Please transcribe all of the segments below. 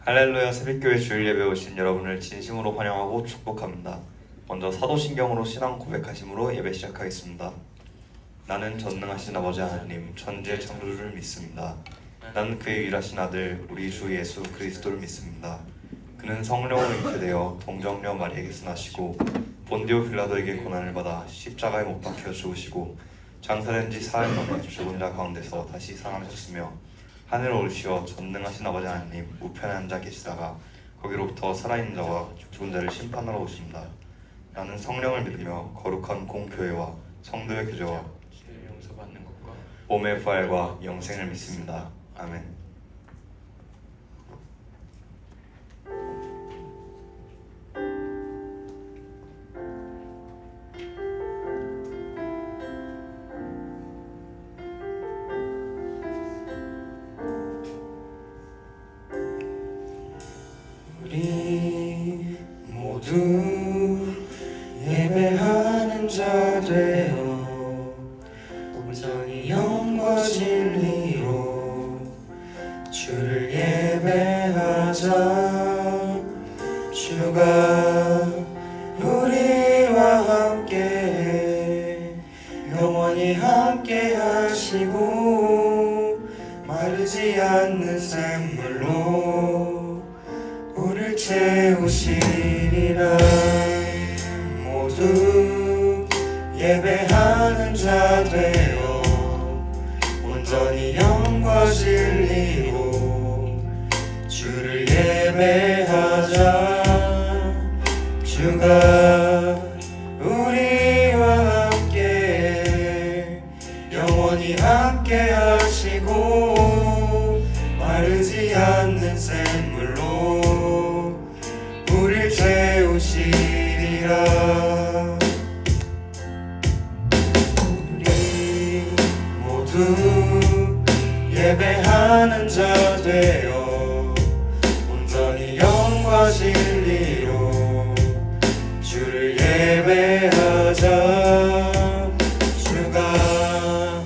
할렐루야 새벽교회 주일 예배 오신 여러분을 진심으로 환영하고 축복합니다. 먼저 사도신경으로 신앙 고백하심으로 예배 시작하겠습니다. 나는 전능하신 아버지 하나님 천지의 창조주를 믿습니다. 나는 그의 유일하신 아들 우리 주 예수 그리스도를 믿습니다. 그는 성령으로 잉태되어 동정녀 마리에게서 나시고 본디오 빌라도에게 고난을 받아 십자가에 못 박혀 죽으시고 장사된 지 사흘 만에 죽은 자 가운데서 다시 살아나셨으며 하늘에 오르시어 전능하신 아버지 하나님 우편에 앉아 계시다가 거기로부터 살아있는 자와 죽은 자를 심판하러 오십니다. 나는 성령을 믿으며 거룩한 공교회와 성도의 교제와 죄를 용서받는 것과 몸의 부활과 영생을 믿습니다. 아멘. 우리 모두 예배하는 자 되어 온전히 영과 진리로 주를 예배하자. 주가 우리와 함께 영원히 함께 하시고 마르지 않는 샘물로 우릴 채우시리라. 모두 예배하는 자 되어 온전히 영과 진리로 주를 예배하자. 주가 우리와 함께 영원히 함께 하시고 마르지 않는 샘물로 우릴 채우시리라. 우리 모두 예배하는 자 되어 온전히 영과 진리로 주를 예배하자. 주가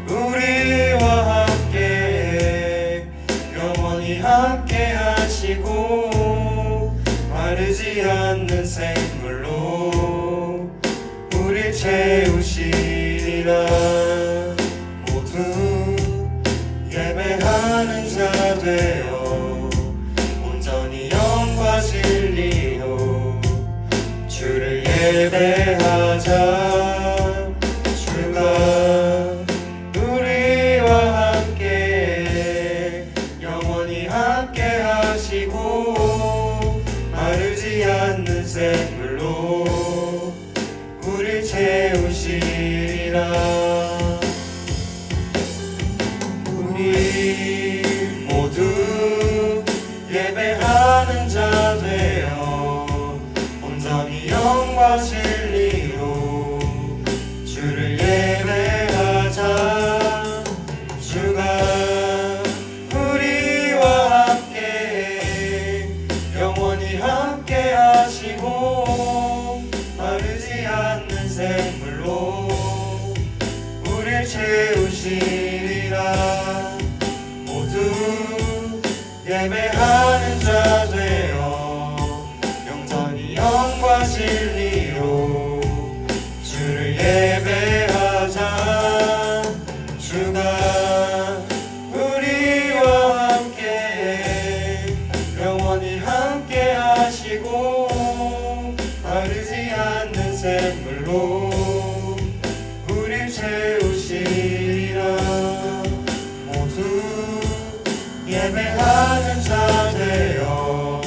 우리와 함께 영원히 함께 하시고 마르지 않는 샘물로 우릴 채우시리라. 모두 예배하는 자 되어 온전히 영과 진리로 주를 예배하자. 주가 우리와 함께 영원히 함께 하시고 마르지 않는 샘물로 우릴 채우시리라. 우리 모두 예배하는 자 되어 온전히 영과 진리로 주를 예배하자. 주가 우리와 함께 영원히 함께 하시고 마르지 않는 샘물로 우릴 채우시리라. 모두 예배하는 자 되어 영원히 영과 진리로 주를 예배하자. 주가 우리와 함께 영원히 함께 하시고 마르지 않는 샘물로 우릴 채우시리라. 모두 예배하는 자 되어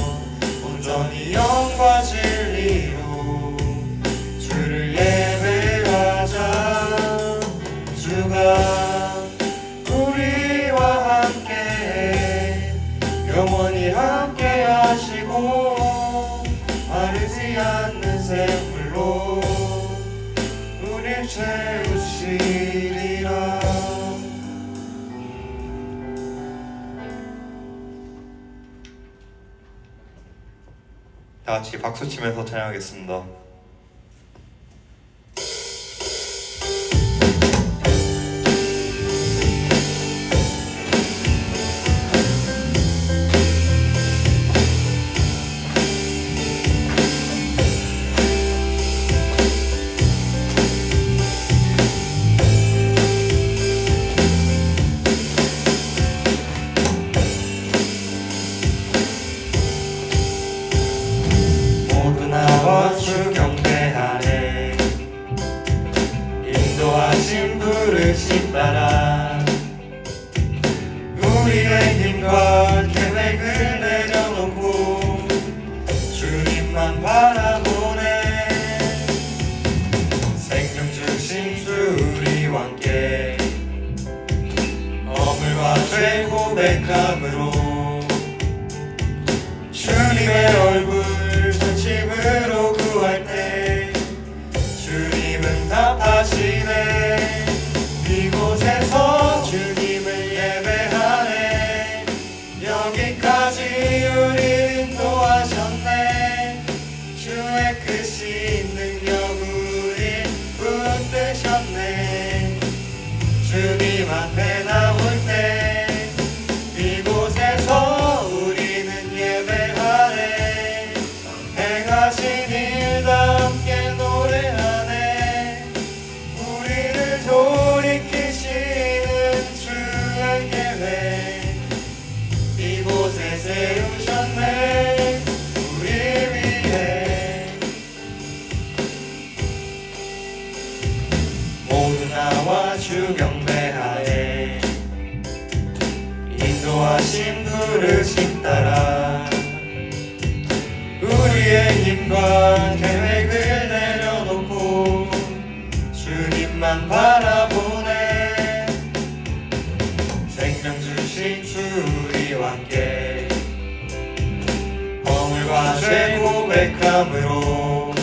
온전히 영과 진리로 주를 예배하자. 주가 우리와 함께 영원히 함께 하시고 마르지 않는 샘물로 우릴 채우시리라. 다 같이 박수 치면서 찬양하겠습니다. 여기까지 우리를 인도하셨네. 주의 크신 능력 우리 붙드셨네. 주님 앞에 나올 때 이곳에서 우리는 예배하네. 행하신 일다 함께 노래하네. 우리를 돌이키시는 주의 계획 이곳에 세우셨네. 우리 위해 모두 나와 주 경배하네. 인도하심 부르심 따라 우리의 힘과 계획을 내려놓고 주님만 바라보네. 생명 주신 주 우리와 함께 허물과 죄 고백함으로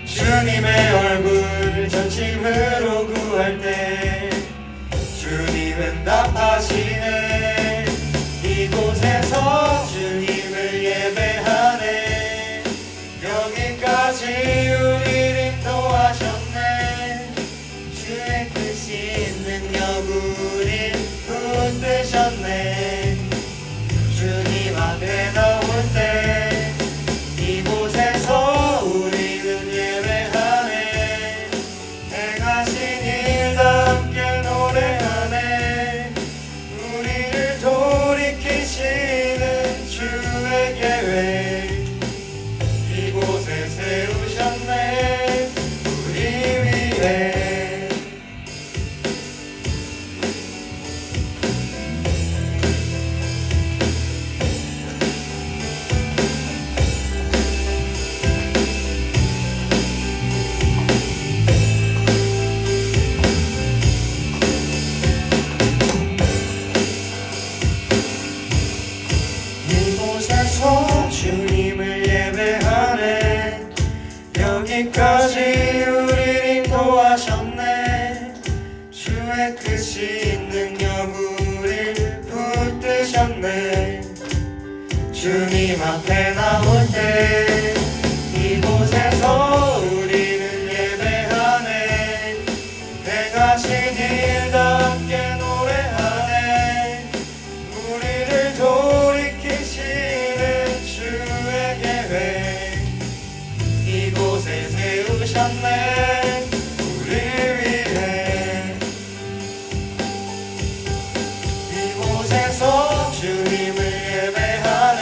주님의 얼굴 전심으로 구할 때 주님은 답하시네. 이곳에서 주님을 예배하네. 여기까지 우리를 인도하셨네. 주의 크신 능력 우리 붙드셨네. 주님 앞에 나올 때 이곳에서 우리는 예배하네. 행하신 일다 함께 노래하네. 우리를 돌이키시는 주의 계획 이곳에 세우셨네. 우리 위해 이곳에서 주님을 예배하네. 여기까지 우리를 인도하셨네. 주의 크신 능력 우리를 붙드셨네. 주님 앞에 나올 때 이곳에서 우리는 예배하네. 행하신 일다 함께 노래하네. 우리를 돌이키시는 주의 계획 이곳에 세우셨네. 우리 위해 이곳에서 주님을 예배하네.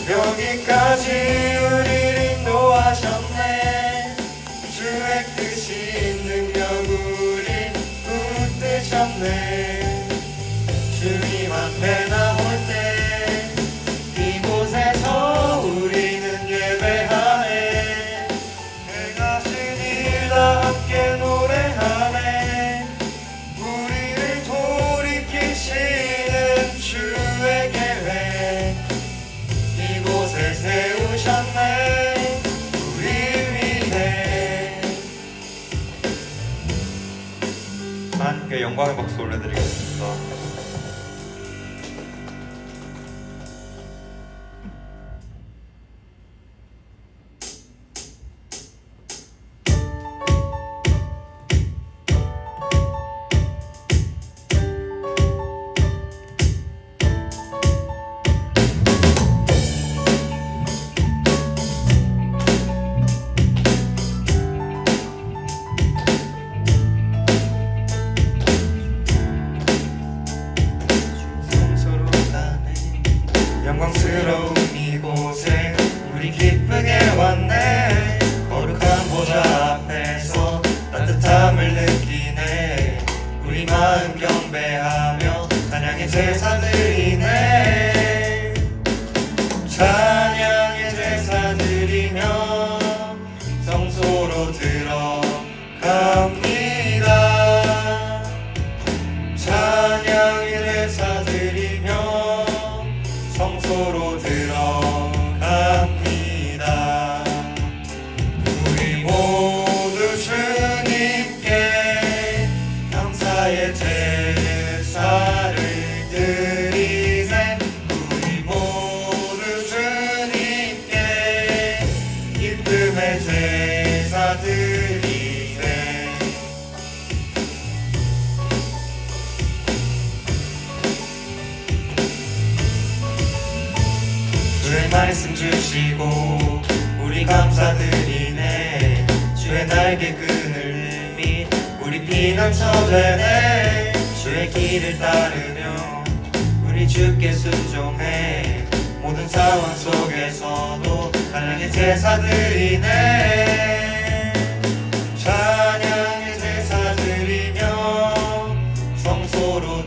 여기까지 우리를 인도하셨네. 주의 크신 능력 우리 붙드셨네. 주님 앞에 나올 때 이곳에서 우리는 예배하네. 행하신 일다 함께 노래하네. 우리를 돌이키시는 주의 계획 이곳에 세우셨네. 우리 위해 하나님께 영광의 박수 올려드리겠습니다. 영광스러운 이곳에 우리 기쁘게 왔네. 거룩한 보좌 앞에서 따뜻함을 느끼네. 우리 마음 경배하며 찬양의 제사 드리네. 찬양의 제사 드리며 성소로 들어갑니다. 찬양의 제사 드리며 성소로 들어갑니다. 우리 모두 주님께 감사의 제사를 드리세. 말씀 주시고 우리 감사드리네. 주의 날개 그늘 밑 우리 피난처 되네. 주의 길을 따르며 우리 주께 순종해. 모든 상황 속에서도 찬양의 제사드리네. 찬양의 제사드리며 성소로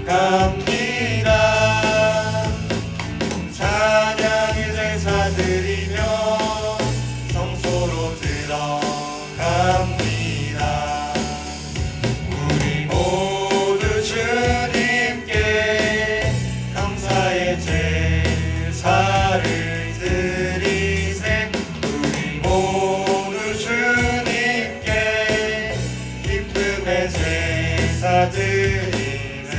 들어갑니다. 찬양의 제사드리며 성소로 들어갑니다. 우리 모두 주님께 감사의 제사를 드리세. 우리 모두 주님께 기쁨의 제사 드리세.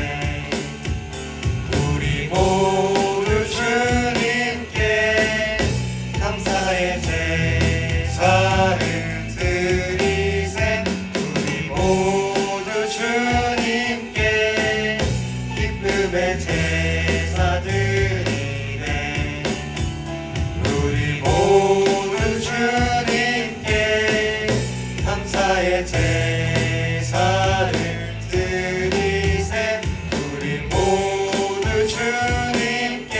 우리 모두 주님께 감사의 제사를 드리세. 우리 모두 주님께 기쁨의 제사 드리네. 우리 모두 주님께 감사의 제사를 드리세. 우리 모두 주님께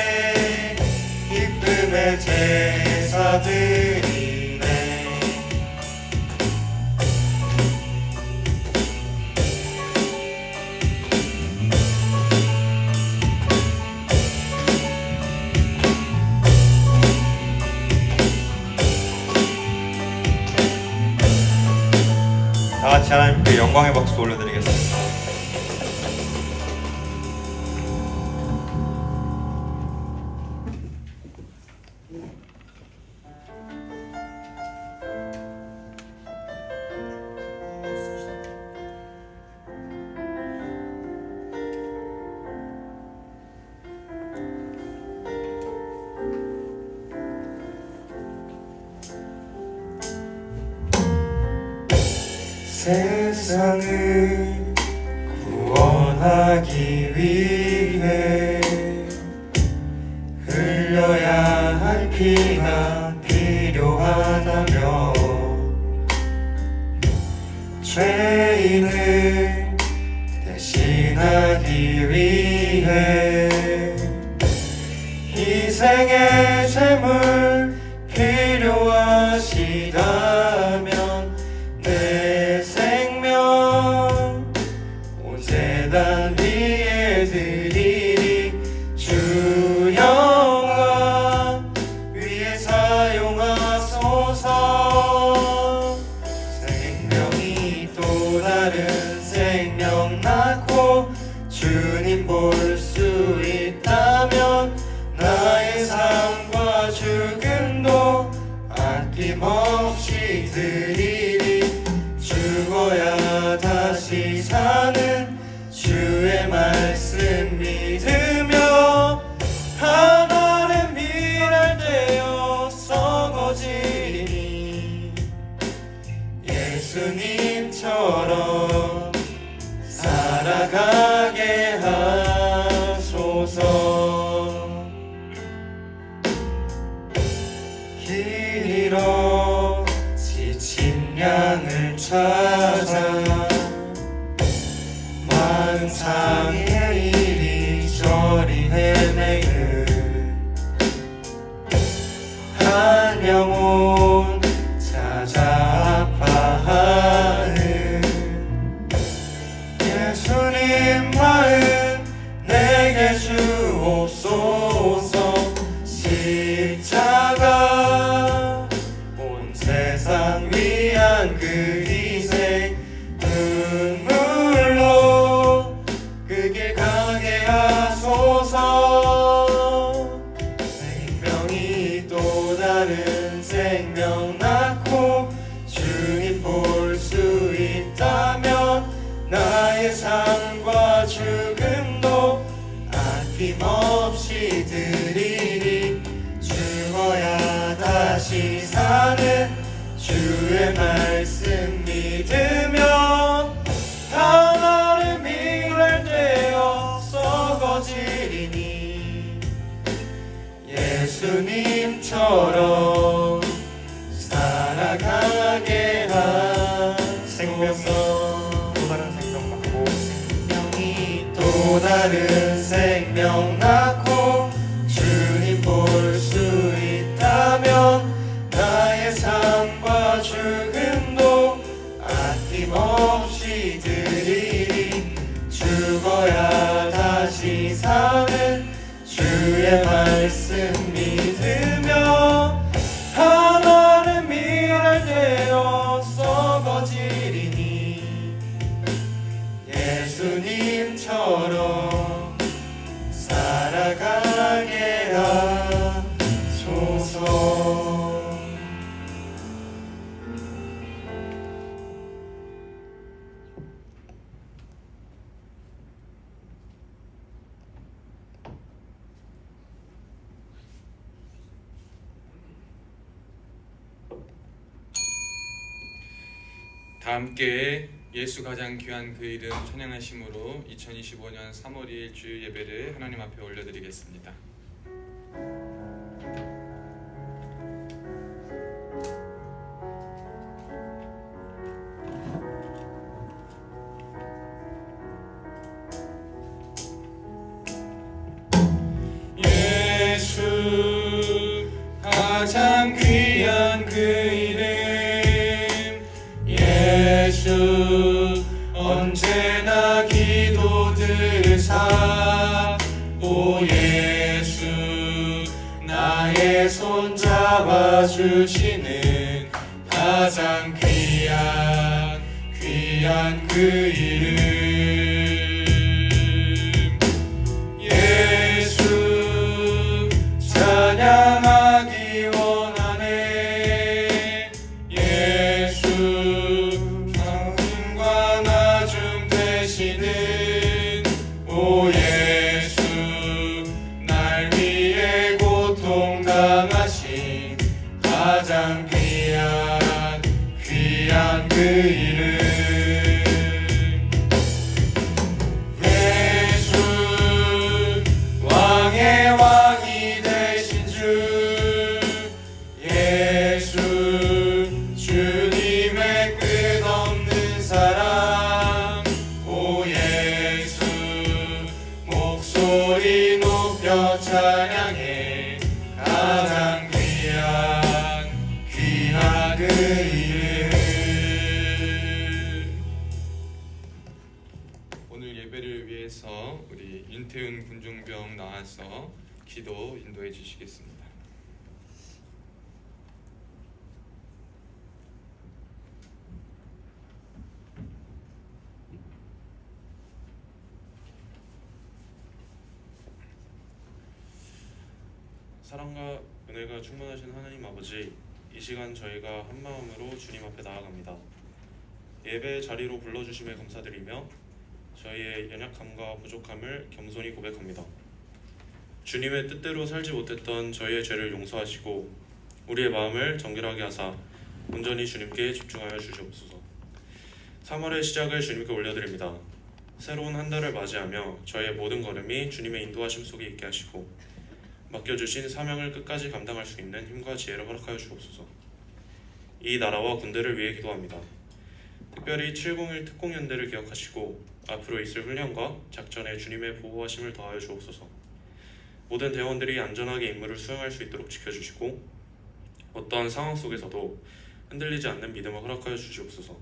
기쁨의 제사 드리네. 다 같이 하나님께 영광의 박수 올려드리겠습니다. 세상을 구원하기 위해 흘려야 할 피가 필요하다며 죄인을 대신하기 위해 희생의 제물 필요하시다면 내 생명 온 세상 위에 드리리. 주 영광 위에 사용하소서. 생명이 또 다른 생명 낳고 주님 볼 수 있다면 나의 삶과 죽음도 아낌없이 드리리. 죽어야 다시 사는 주의 말씀 믿으며 하늘의 미랄 되어 썩어지리니 예수님처럼 살아가게 하소서. 길어 지친 양을 찾아 만상의 이리저리 헤매는 한 영혼 찾아 아파하는 예수님 마음 내게 주옵소서. 십자가 온 세상 위한 그 희생 눈물로 그 길 가게 하소서. 생명이 또 다른 생명 낳고 주님 볼 수 있다면 나의 삶과 죽음도 아낌없이 드리리. 죽어야 다시 사는 주의 말씀 믿으며 하늘의 미랄 되어 썩어지리니 예수 예수님처럼 살아가게 하소서. 또 다른 생명 낳고 생명이 또 다른 생명 낳고 주님 볼 수 있다면 나의 삶과 죽음도 아낌없이 드리리. 죽어야 다시 사는 주의 말씀 믿으며 하나는 미랄대로 썩어지리니 예수님처럼 살아가게 하소서. 다 함께 예수 가장 귀한 그 이름 찬양하심으로 2025년 3월 2일 주일 예배를 하나님 앞에 올려드리겠습니다. 예수 가장 귀한 그 이름 예수 언제나 기도 들으사 오 예수 나의 손 잡아주시는 가장 귀한 그 이름 예수 찬양하기 원하네 예수 성과 나중 되시는 오 예수 날 위해 고통당하신 가장 귀한 그 이름 예수 왕의 왕이 되신 주 예수 주님의 끝없는 사랑 오 예수 목소리 높여 찬양해 가장 귀한 그 이름 오늘 예배를 위해서 우리 윤태훈 군중병 나와서 기도 인도해 주시겠습니다. 사랑과 은혜가 충만하신 하나님 아버지, 이 시간 저희가 한 마음으로 주님 앞에 나아갑니다. 예배 자리로 불러주심에 감사드리며 저희의 연약함과 부족함을 겸손히 고백합니다. 주님의 뜻대로 살지 못했던 저희의 죄를 용서하시고 우리의 마음을 정결하게 하사 온전히 주님께 집중하여 주시옵소서. 3월의 시작을 주님께 올려드립니다. 새로운 한 달을 맞이하며 저희의 모든 걸음이 주님의 인도하심 속에 있게 하시고 맡겨주신 사명을 끝까지 감당할 수 있는 힘과 지혜를 허락하여 주옵소서. 이 나라와 군대를 위해 기도합니다. 특별히 701 특공연대를 기억하시고 앞으로 있을 훈련과 작전에 주님의 보호하심을 더하여 주옵소서. 모든 대원들이 안전하게 임무를 수행할 수 있도록 지켜주시고 어떠한 상황 속에서도 흔들리지 않는 믿음을 허락하여 주시옵소서.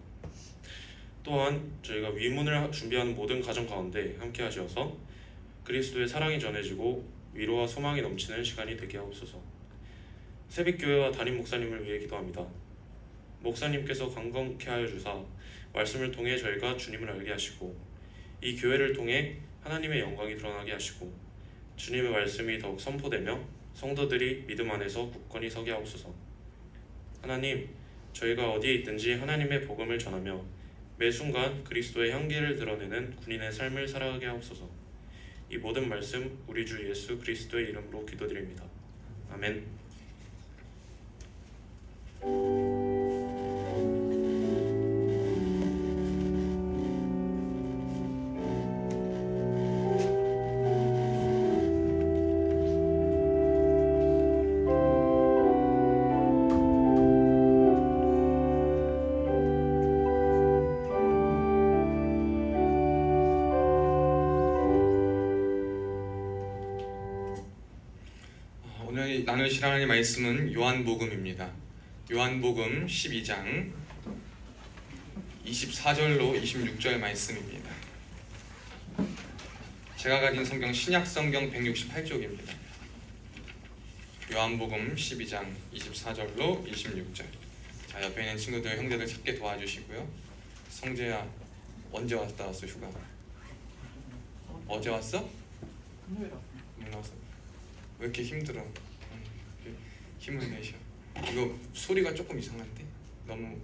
또한 저희가 위문을 준비하는 모든 가정 가운데 함께 하시어서 그리스도의 사랑이 전해지고 위로와 소망이 넘치는 시간이 되게 하옵소서. 새빛교회와 담임 목사님을 위해 기도합니다. 목사님께서 강건케 하여 주사 말씀을 통해 저희가 주님을 알게 하시고 이 교회를 통해 하나님의 영광이 드러나게 하시고 주님의 말씀이 더욱 선포되며 성도들이 믿음 안에서 굳건히 서게 하옵소서. 하나님, 저희가 어디에 있든지 하나님의 복음을 전하며 매 순간 그리스도의 향기를 드러내는 군인의 삶을 살아가게 하옵소서. 이 모든 말씀 우리 주 예수 그리스도의 이름으로 기도드립니다. 아멘. 오늘 나누실 하나님의 말씀은 요한복음입니다. 요한복음 12장 24절로 26절 말씀입니다. 제가 가진 성경 신약 성경 168쪽입니다. 요한복음 12장 24절로 26절. 자, 옆에 있는 친구들, 형제들 찾게 도와주시고요. 성재야, 언제 왔다 왔어 휴가? 어제 왔어? 금요일 왔어. 왜 이렇게 힘들어? 힘을 내셔. 이거 소리가 조금 이상한데? 너무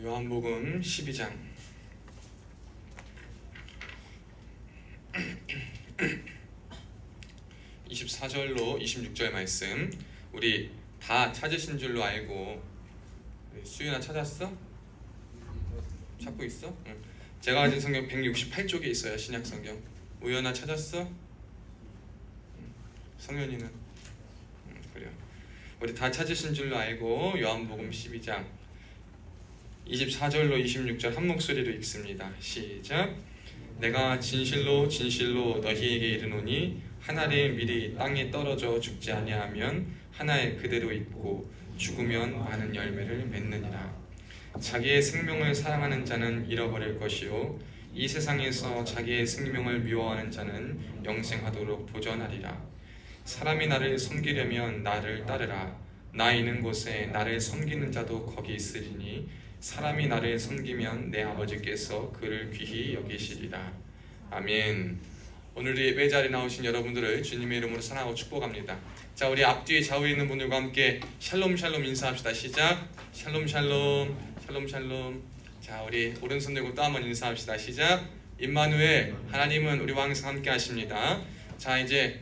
요한복음 12장 24절로 26절 말씀, 우리 다 찾으신 줄로 알고. 수윤아 찾았어? 찾고 있어? 응. 제가 가진 성경 168쪽에 있어요. 신약 성경. 우연아 찾았어? 성현이는? 그래요. 우리 다 찾으신 줄로 알고 요한복음 12장 24절로 26절 한 목소리로 읽습니다. 시작. 내가 진실로 진실로 너희에게 이르노니 한 알이 미리 땅에 떨어져 죽지 아니하면 한 알 그대로 있고 죽으면 많은 열매를 맺느니라. 자기의 생명을 사랑하는 자는 잃어버릴 것이요 이 세상에서 자기의 생명을 미워하는 자는 영생하도록 보존하리라. 사람이 나를 섬기려면 나를 따르라. 나 있는 곳에 나를 섬기는 자도 거기 있으리니 사람이 나를 섬기면 내 아버지께서 그를 귀히 여기시리라. 아멘. 오늘 예배 자리에 나오신 여러분들을 주님의 이름으로 사랑하고 축복합니다. 자, 우리 앞뒤에 좌우에 있는 분들과 함께 샬롬 샬롬 인사합시다. 시작. 샬롬 샬롬 샬롬 샬롬. 자, 우리 오른손 들고 또 한번 인사합시다. 시작. 임마누엘, 하나님은 우리와 항상 함께 하십니다. 자, 이제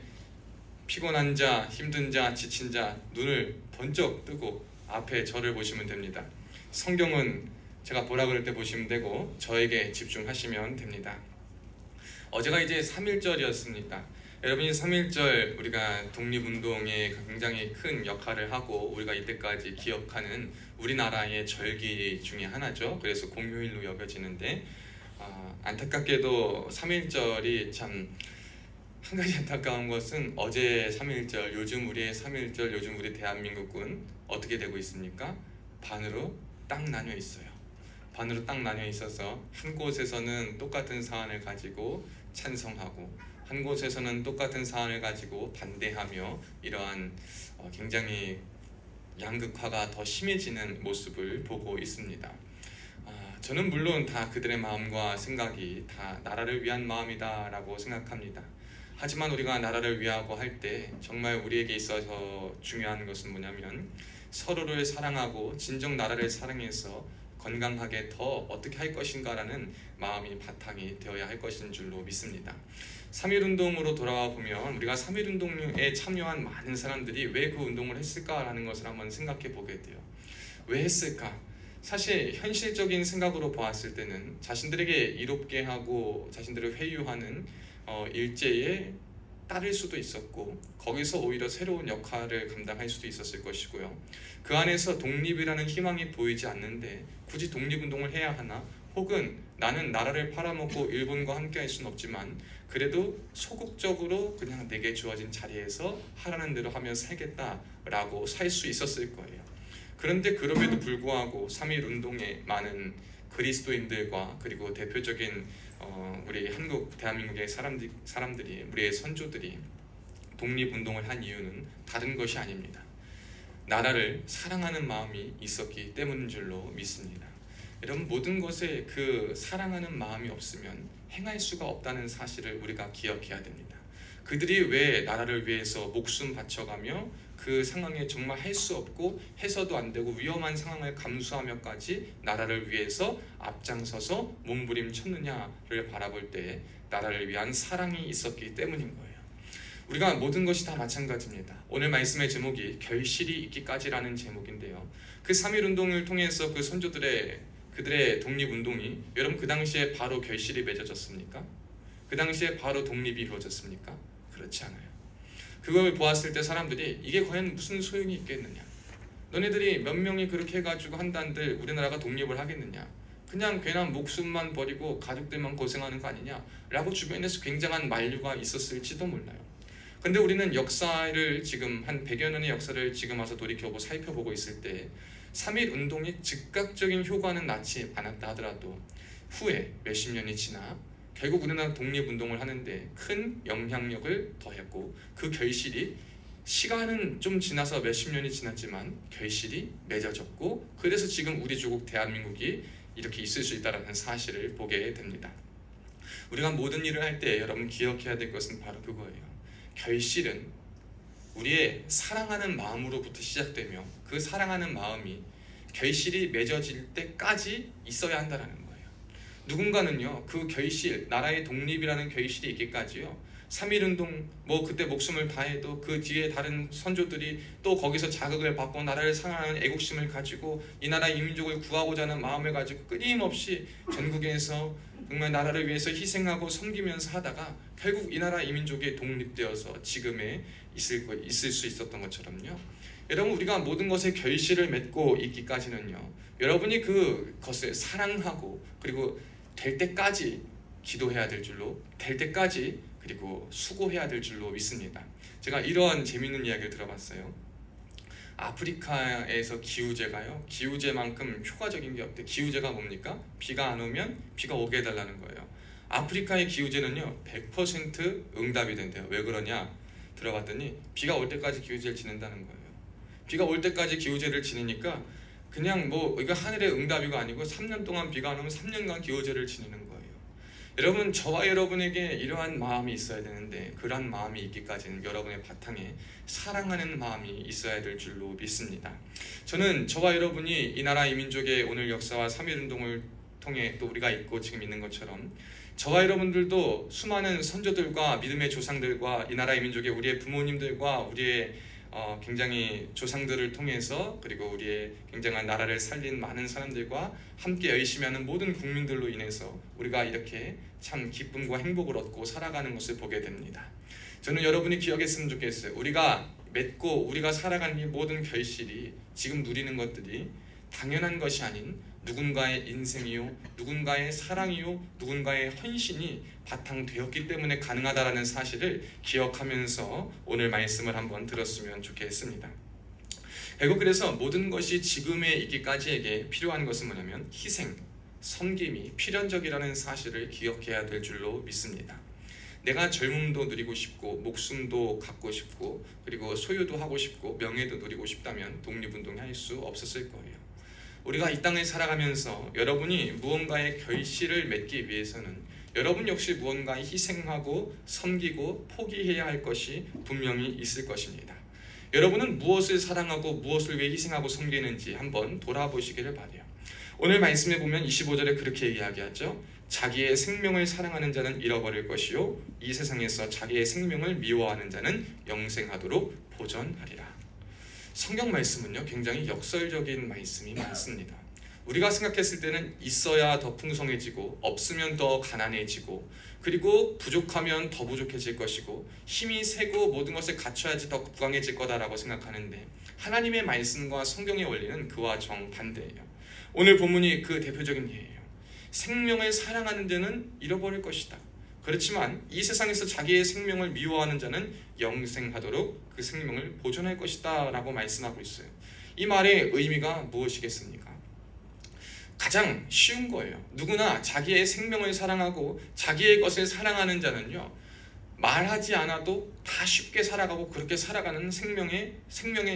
피곤한 자, 힘든 자, 지친 자 눈을 번쩍 뜨고 앞에 저를 보시면 됩니다. 성경은 제가 보라 그럴 때 보시면 되고 저에게 집중하시면 됩니다. 어제가 이제 3.1절이었습니다. 여러분이 3.1절 우리가 독립운동에 굉장히 큰 역할을 하고 우리가 이때까지 기억하는 우리나라의 절기 중에 하나죠. 그래서 공휴일로 여겨지는데 안타깝게도 3.1절이 참 한 가지 안타까운 것은 어제 3.1절, 요즘 우리의 3.1절, 요즘 우리 대한민국은 어떻게 되고 있습니까? 반으로 딱 나뉘어 있어요. 반으로 딱 나뉘어 있어서 한 곳에서는 똑같은 사안을 가지고 찬성하고 한 곳에서는 똑같은 사안을 가지고 반대하며 이러한 굉장히 양극화가 더 심해지는 모습을 보고 있습니다. 저는 물론 다 그들의 마음과 생각이 다 나라를 위한 마음이다라고 생각합니다. 하지만 우리가 나라를 위하고 할 때 정말 우리에게 있어서 중요한 것은 뭐냐면 서로를 사랑하고 진정 나라를 사랑해서 건강하게 더 어떻게 할 것인가라는 마음이 바탕이 되어야 할 것인 줄로 믿습니다. 3.1운동으로 돌아와 보면 우리가 3.1운동에 참여한 많은 사람들이 왜 그 운동을 했을까라는 것을 한번 생각해 보게 돼요. 왜 했을까? 사실 현실적인 생각으로 보았을 때는 자신들에게 이롭게 하고 자신들을 회유하는 일제에 따를 수도 있었고 거기서 오히려 새로운 역할을 감당할 수도 있었을 것이고요. 그 안에서 독립이라는 희망이 보이지 않는데 굳이 독립운동을 해야 하나? 혹은 나는 나라를 팔아먹고 일본과 함께 할 수는 없지만 그래도 소극적으로 그냥 내게 주어진 자리에서 하라는 대로 하며 살겠다라고 살 수 있었을 거예요. 그런데 그럼에도 불구하고 3.1운동에 많은 그리스도인들과 그리고 대표적인 우리 한국 대한민국의 사람들이 우리의 선조들이 독립운동을 한 이유는 다른 것이 아닙니다. 나라를 사랑하는 마음이 있었기 때문인 줄로 믿습니다. 여러분, 모든 것에 그 사랑하는 마음이 없으면 행할 수가 없다는 사실을 우리가 기억해야 됩니다. 그들이 왜 나라를 위해서 목숨 바쳐가며 그 상황에 정말 할 수 없고 해서도 안 되고 위험한 상황을 감수하며까지 나라를 위해서 앞장서서 몸부림쳤느냐를 바라볼 때 나라를 위한 사랑이 있었기 때문인 거예요. 우리가 모든 것이 다 마찬가지입니다. 오늘 말씀의 제목이 결실이 있기까지라는 제목인데요. 그 3.1운동을 통해서 그 그들의 독립운동이 여러분 그 당시에 바로 결실이 맺어졌습니까? 그 당시에 바로 독립이 이루어졌습니까? 그렇지 않아요. 그걸 보았을 때 사람들이 이게 과연 무슨 소용이 있겠느냐? 너네들이 몇 명이 그렇게 해가지고 한다는데 우리나라가 독립을 하겠느냐? 그냥 괜한 목숨만 버리고 가족들만 고생하는 거 아니냐라고 주변에서 굉장한 만류가 있었을지도 몰라요. 근데 우리는 역사를 지금 한 100여 년의 역사를 지금 와서 돌이켜보고 살펴보고 있을 때 3.1 운동이 즉각적인 효과는 낳지 않았다 하더라도 후에 몇십 년이 지나 결국 우리나라 독립운동을 하는데 큰 영향력을 더했고 그 결실이 시간은 좀 지나서 몇십 년이 지났지만 결실이 맺어졌고 그래서 지금 우리 조국 대한민국이 이렇게 있을 수 있다는 사실을 보게 됩니다. 우리가 모든 일을 할 때 여러분 기억해야 될 것은 바로 그거예요. 결실은 우리의 사랑하는 마음으로부터 시작되며 그 사랑하는 마음이 결실이 맺어질 때까지 있어야 한다는 거예요. 누군가는요 그 결실, 나라의 독립이라는 결실이 있기까지요 3.1운동 그때 목숨을 다해도 그 뒤에 다른 선조들이 또 거기서 자극을 받고 나라를 사랑하는 애국심을 가지고 이 나라 이민족을 구하고자 하는 마음을 가지고 끊임없이 전국에서 정말 나라를 위해서 희생하고 섬기면서 하다가 결국 이 나라 이민족이 독립되어서 지금에 있을 수 있었던 것처럼요. 여러분 우리가 모든 것에 결실을 맺고 있기까지는요 여러분이 그것을 사랑하고 그리고 될 때까지 기도해야 될 줄로 될 때까지 그리고 수고해야 될 줄로 믿습니다. 제가 이런 재미있는 이야기를 들어봤어요. 아프리카에서 기우제만큼 효과적인 게 없대. 기우제가 뭡니까? 비가 안 오면 비가 오게 해달라는 거예요. 아프리카의 기우제는요 100% 응답이 된대요. 왜 그러냐? 들어봤더니 비가 올 때까지 기우제를 지낸다는 거예요. 비가 올 때까지 기우제를 지내니까 그냥 이거 하늘의 응답이가 아니고 3년 동안 비가 안 오면 3년간 기우제를 지내는 거예요. 여러분 저와 여러분에게 이러한 마음이 있어야 되는데 그러한 마음이 있기까지는 여러분의 바탕에 사랑하는 마음이 있어야 될 줄로 믿습니다. 저는 저와 여러분이 이 나라 이민족의 오늘 역사와 3.1운동을 통해 또 우리가 있고 지금 있는 것처럼 저와 여러분들도 수많은 선조들과 믿음의 조상들과 이 나라 이민족의 우리의 부모님들과 우리의 굉장히 조상들을 통해서 그리고 우리의 굉장한 나라를 살린 많은 사람들과 함께 열심히 하는 모든 국민들로 인해서 우리가 이렇게 참 기쁨과 행복을 얻고 살아가는 것을 보게 됩니다. 저는 여러분이 기억했으면 좋겠어요. 우리가 맺고 우리가 살아가는 이 모든 결실이 지금 누리는 것들이 당연한 것이 아닌 누군가의 인생이요, 누군가의 사랑이요, 누군가의 헌신이 바탕되었기 때문에 가능하다는 사실을 기억하면서 오늘 말씀을 한번 들었으면 좋겠습니다. 결국 그래서 모든 것이 지금에 있기까지에게 필요한 것은 뭐냐면 희생, 섬김이 필연적이라는 사실을 기억해야 될 줄로 믿습니다. 내가 젊음도 누리고 싶고 목숨도 갖고 싶고 그리고 소유도 하고 싶고 명예도 누리고 싶다면 독립운동을 할 수 없었을 거예요. 우리가 이 땅을 살아가면서 여러분이 무언가의 결실을 맺기 위해서는 여러분 역시 무언가 희생하고 섬기고 포기해야 할 것이 분명히 있을 것입니다. 여러분은 무엇을 사랑하고 무엇을 왜 희생하고 섬기는지 한번 돌아보시기를 바라요. 오늘 말씀에 보면 25절에 그렇게 이야기하죠. 자기의 생명을 사랑하는 자는 잃어버릴 것이요 이 세상에서 자기의 생명을 미워하는 자는 영생하도록 보전하리라. 성경 말씀은요 굉장히 역설적인 말씀이 많습니다. 우리가 생각했을 때는 있어야 더 풍성해지고 없으면 더 가난해지고 그리고 부족하면 더 부족해질 것이고 힘이 세고 모든 것을 갖춰야지 더 부강해질 거다라고 생각하는데 하나님의 말씀과 성경의 원리는 그와 정반대예요. 오늘 본문이 그 대표적인 예예요. 생명을 사랑하는 자는 잃어버릴 것이다. 그렇지만 이 세상에서 자기의 생명을 미워하는 자는 영생하도록 그 생명을 보존할 것이다 라고 말씀하고 있어요. 이 말의 의미가 무엇이겠습니까? 가장 쉬운 거예요. 누구나 자기의 생명을 사랑하고 자기의 것을 사랑하는 자는요 말하지 않아도 다 쉽게 살아가고 그렇게 살아가는 생명의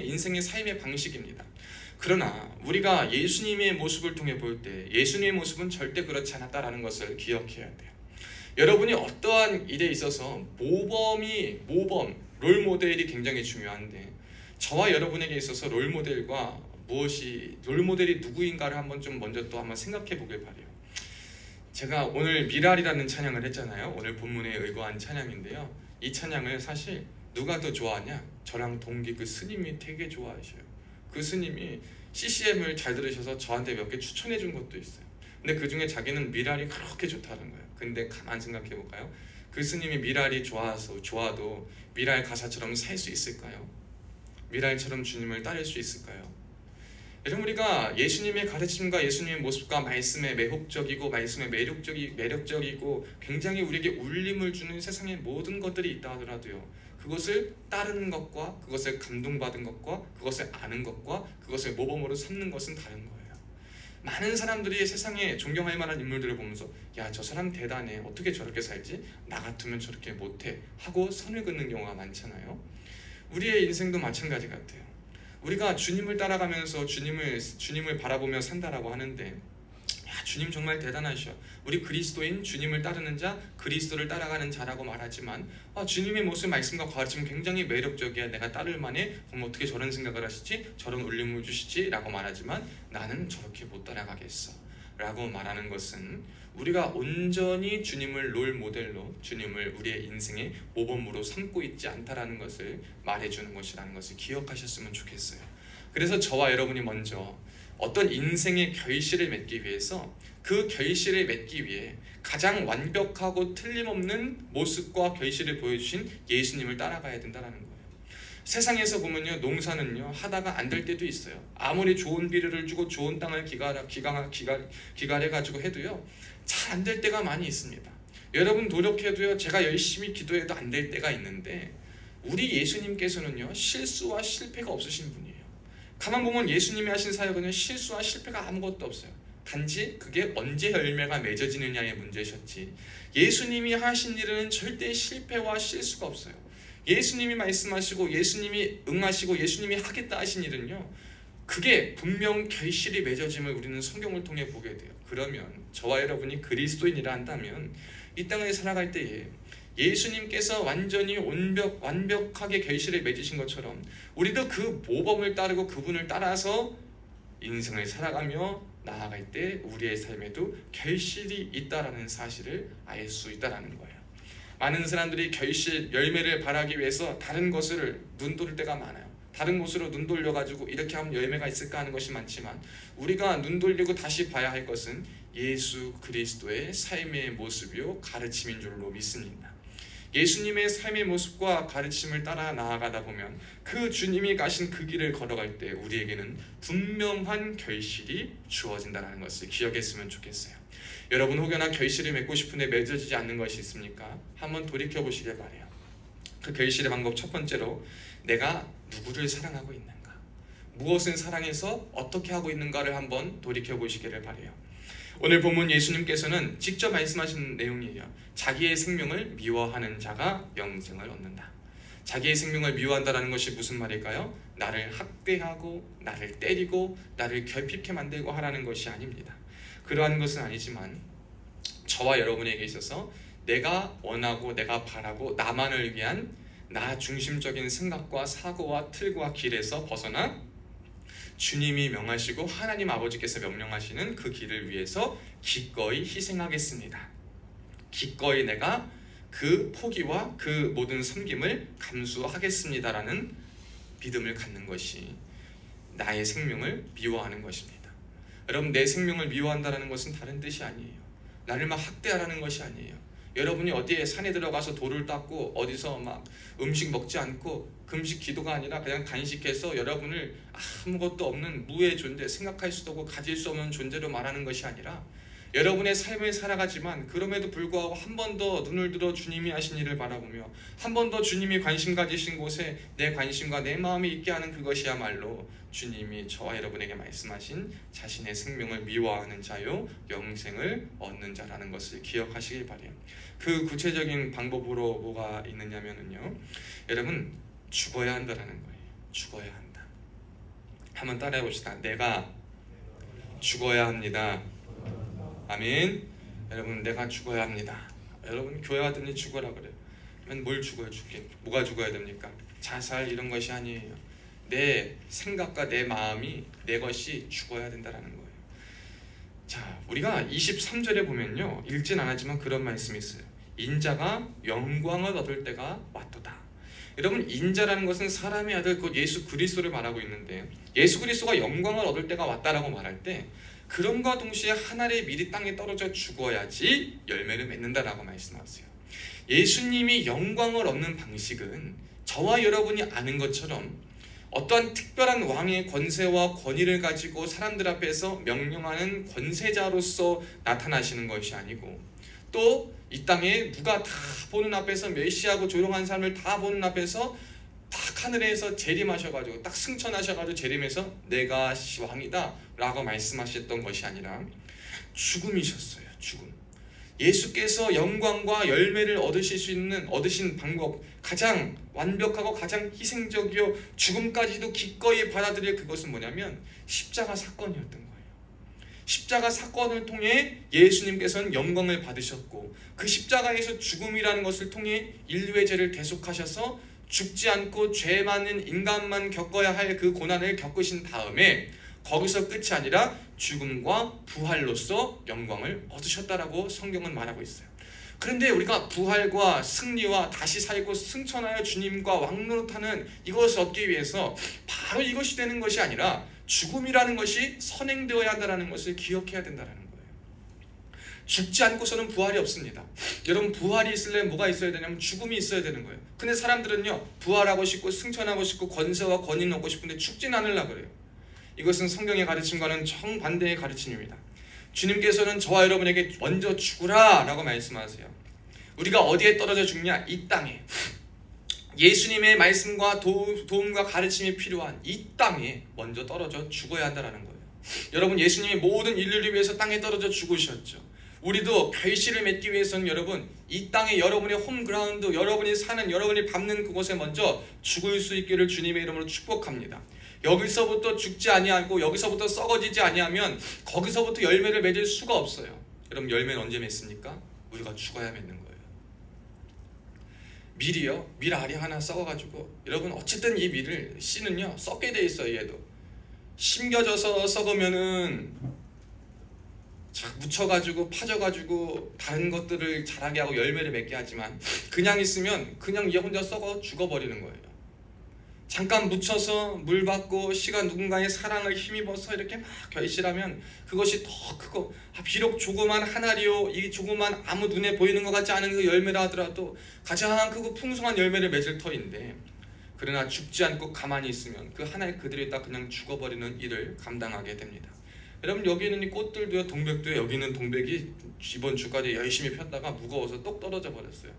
인생의 삶의 방식입니다. 그러나 우리가 예수님의 모습을 통해 볼 때 예수님의 모습은 절대 그렇지 않았다라는 것을 기억해야 돼요. 여러분이 어떠한 일에 있어서 모범, 롤모델이 굉장히 중요한데 저와 여러분에게 있어서 롤모델이 누구인가를 먼저 한번 생각해 보길 바래요. 제가 오늘 미랄이라는 찬양을 했잖아요. 오늘 본문에 의거한 찬양인데요. 이 찬양을 사실 누가 더 좋아하냐? 저랑 동기 그 스님이 되게 좋아하셔요. 그 스님이 CCM을 잘 들으셔서 저한테 몇 개 추천해 준 것도 있어요. 근데 그 중에 자기는 미랄이 그렇게 좋다는 거예요. 근데 가만 생각해 볼까요? 그 스님이 미랄이 좋아도 미랄 가사처럼 살 수 있을까요? 미랄처럼 주님을 따를 수 있을까요? 여러분, 우리가 예수님의 가르침과 예수님의 모습과 말씀에 매혹적이고 말씀에 매력적이고 굉장히 우리에게 울림을 주는 세상의 모든 것들이 있다 하더라도요, 그것을 따르는 것과 그것을 감동받은 것과 그것을 아는 것과 그것을 모범으로 삼는 것은 다른 거예요. 많은 사람들이 세상에 존경할 만한 인물들을 보면서 야, 저 사람 대단해, 어떻게 저렇게 살지, 나 같으면 저렇게 못해 하고 선을 긋는 경우가 많잖아요. 우리의 인생도 마찬가지 같아요. 우리가 주님을 따라가면서 주님을 바라보며 산다라고 하는데, 야, 주님 정말 대단하셔, 우리 그리스도인 주님을 따르는 자, 그리스도를 따라가는 자라고 말하지만 주님의 모습, 말씀과 가르침은 굉장히 매력적이야, 내가 따를 만해, 그럼 어떻게 저런 생각을 하시지, 저런 울림을 주시지 라고 말하지만 나는 저렇게 못 따라가겠어 라고 말하는 것은 우리가 온전히 주님을 롤 모델로, 주님을 우리의 인생의 모범으로 삼고 있지 않다라는 것을 말해주는 것이라는 것을 기억하셨으면 좋겠어요. 그래서 저와 여러분이 먼저 어떤 인생의 결실을 맺기 위해서, 그 결실을 맺기 위해 가장 완벽하고 틀림없는 모습과 결실을 보여주신 예수님을 따라가야 된다는 거예요. 세상에서 보면요, 농사는요 하다가 안 될 때도 있어요. 아무리 좋은 비료를 주고 좋은 땅을 기갈해가지고 해도요, 잘 안 될 때가 많이 있습니다. 여러분 노력해도요, 제가 열심히 기도해도 안 될 때가 있는데, 우리 예수님께서는요 실수와 실패가 없으신 분이에요. 가만 보면 예수님이 하신 사역은요 실수와 실패가 아무것도 없어요. 단지 그게 언제 열매가 맺어지느냐의 문제셨지, 예수님이 하신 일은 절대 실패와 실수가 없어요. 예수님이 말씀하시고 예수님이 응하시고 예수님이 하겠다 하신 일은요, 그게 분명 결실이 맺어짐을 우리는 성경을 통해 보게 돼요. 그러면 저와 여러분이 그리스도인이라 한다면 이 땅을 살아갈 때에 예수님께서 완전히 완벽하게 결실을 맺으신 것처럼 우리도 그 모범을 따르고 그분을 따라서 인생을 살아가며 나아갈 때 우리의 삶에도 결실이 있다라는 사실을 알 수 있다라는 거예요. 많은 사람들이 결실, 열매를 바라기 위해서 다른 것을 눈 돌릴 때가 많아요. 다른 곳으로 눈 돌려가지고 이렇게 하면 열매가 있을까 하는 것이 많지만, 우리가 눈 돌리고 다시 봐야 할 것은 예수 그리스도의 삶의 모습이요 가르침인 줄로 믿습니다. 예수님의 삶의 모습과 가르침을 따라 나아가다 보면 그 주님이 가신 그 길을 걸어갈 때 우리에게는 분명한 결실이 주어진다는 것을 기억했으면 좋겠어요. 여러분 혹여나 결실을 맺고 싶은데 맺어지지 않는 것이 있습니까? 한번 돌이켜보시길 바라요. 그 결실의 방법 첫 번째로, 내가 누구를 사랑하고 있는가, 무엇을 사랑해서 어떻게 하고 있는가를 한번 돌이켜보시기를 바라요. 오늘 본문 예수님께서는 직접 말씀하신 내용이에요. 자기의 생명을 미워하는 자가 영생을 얻는다. 자기의 생명을 미워한다는 것이 무슨 말일까요? 나를 학대하고 나를 때리고 나를 결핍케 만들고 하라는 것이 아닙니다. 그러한 것은 아니지만 저와 여러분에게 있어서 내가 원하고 내가 바라고 나만을 위한 나 중심적인 생각과 사고와 틀과 길에서 벗어나 주님이 명하시고 하나님 아버지께서 명령하시는 그 길을 위해서 기꺼이 희생하겠습니다. 기꺼이 내가 그 포기와 그 모든 섬김을 감수하겠습니다라는 믿음을 갖는 것이 나의 생명을 미워하는 것입니다. 여러분, 내 생명을 미워한다는 것은 다른 뜻이 아니에요. 나를 막 학대하라는 것이 아니에요. 여러분이 어디에 산에 들어가서 돌을 닦고 어디서 막 음식 먹지 않고 금식 기도가 아니라 그냥 단식해서 여러분을 아무것도 없는 무의 존재, 생각할 수도 없고 가질 수 없는 존재로 말하는 것이 아니라, 여러분의 삶을 살아가지만 그럼에도 불구하고 한 번 더 눈을 들어 주님이 하신 일을 바라보며 한 번 더 주님이 관심 가지신 곳에 내 관심과 내 마음이 있게 하는 그것이야말로 주님이 저와 여러분에게 말씀하신 자신의 생명을 미워하는 자요 영생을 얻는 자라는 것을 기억하시길 바라요. 그 구체적인 방법으로 뭐가 있느냐면요, 여러분 죽어야 한다라는 거예요. 죽어야 한다. 한번 따라해 봅시다. 내가 죽어야 합니다. 아멘. 여러분, 내가 죽어야 합니다. 여러분 교회 왔더니 죽어라 그래요. 그러면 뭘 죽어요? 죽게. 뭐가 죽어야 됩니까? 자살 이런 것이 아니에요. 내 생각과 내 마음이, 내 것이 죽어야 된다라는 거예요. 자, 우리가 23절에 보면요, 읽진 않았지만 그런 말씀이 있어요. 인자가 영광을 얻을 때가 왔도다. 여러분, 인자라는 것은 사람의 아들 곧 예수 그리스도를 말하고 있는데, 예수 그리스도가 영광을 얻을 때가 왔다라고 말할 때 그럼과 동시에 한 알의 밀이 땅에 떨어져 죽어야지 열매를 맺는다라고 말씀하세요. 예수님이 영광을 얻는 방식은 저와 여러분이 아는 것처럼 어떠한 특별한 왕의 권세와 권위를 가지고 사람들 앞에서 명령하는 권세자로서 나타나시는 것이 아니고, 또 이 땅에 누가 다 보는 앞에서, 메시아고 조롱한 사람을 다 보는 앞에서 딱 하늘에서 재림하셔가지고 딱 승천하셔가지고 재림해서 내가 왕이다 라고 말씀하셨던 것이 아니라 죽음이셨어요. 죽음. 예수께서 영광과 열매를 얻으신 방법, 가장 완벽하고 가장 희생적이요 죽음까지도 기꺼이 받아들일 그것은 뭐냐면 십자가 사건이었던 거예요. 십자가 사건을 통해 예수님께서는 영광을 받으셨고, 그 십자가에서 죽음이라는 것을 통해 인류의 죄를 대속하셔서 죽지 않고 죄 많은 인간만 겪어야 할 그 고난을 겪으신 다음에 거기서 끝이 아니라 죽음과 부활로서 영광을 얻으셨다라고 성경은 말하고 있어요. 그런데 우리가 부활과 승리와 다시 살고 승천하여 주님과 왕노릇하는 이것을 얻기 위해서 바로 이것이 되는 것이 아니라 죽음이라는 것이 선행되어야 한다는 것을 기억해야 된다는 거예요. 죽지 않고서는 부활이 없습니다. 여러분, 부활이 있으려면 뭐가 있어야 되냐면 죽음이 있어야 되는 거예요. 근데 사람들은요, 부활하고 싶고 승천하고 싶고 권세와 권위는 얻고 싶은데 죽진 않으려고 그래요. 이것은 성경의 가르침과는 정반대의 가르침입니다. 주님께서는 저와 여러분에게 먼저 죽으라 라고 말씀하세요. 우리가 어디에 떨어져 죽냐? 이 땅에. 예수님의 말씀과 도움과 가르침이 필요한 이 땅에 먼저 떨어져 죽어야 한다는 거예요. 여러분, 예수님이 모든 인류를 위해서 땅에 떨어져 죽으셨죠. 우리도 결실을 맺기 위해서는 여러분, 이 땅에 여러분의 홈그라운드, 여러분이 사는, 여러분이 밟는 그곳에 먼저 죽을 수 있기를 주님의 이름으로 축복합니다. 여기서부터 죽지 아니하고 여기서부터 썩어지지 아니하면 거기서부터 열매를 맺을 수가 없어요. 여러분, 열매는 언제 맺습니까? 우리가 죽어야 맺는 거예요. 밀이요, 밀 알이 하나 썩어가지고, 여러분 어쨌든 이 밀을, 씨는요 썩게 돼 있어요. 얘도 심겨져서 썩으면은 묻혀가지고 파져가지고 다른 것들을 자라게 하고 열매를 맺게 하지만, 그냥 있으면 그냥 얘 혼자 썩어 죽어버리는 거예요. 잠깐 묻혀서 물 받고 시간 누군가의 사랑을 힘입어서 이렇게 막 결실하면 그것이 더 크고, 비록 조그만 한 알이요, 이 조그만 아무 눈에 보이는 것 같지 않은 그 열매라 하더라도 가장 크고 풍성한 열매를 맺을 터인데, 그러나 죽지 않고 가만히 있으면 그 한 알 그대로 있다 그냥 죽어버리는 일을 감당하게 됩니다. 여러분, 여기 있는 이 꽃들도요, 동백도요, 여기 있는 동백이 이번 주까지 열심히 폈다가 무거워서 똑 떨어져 버렸어요.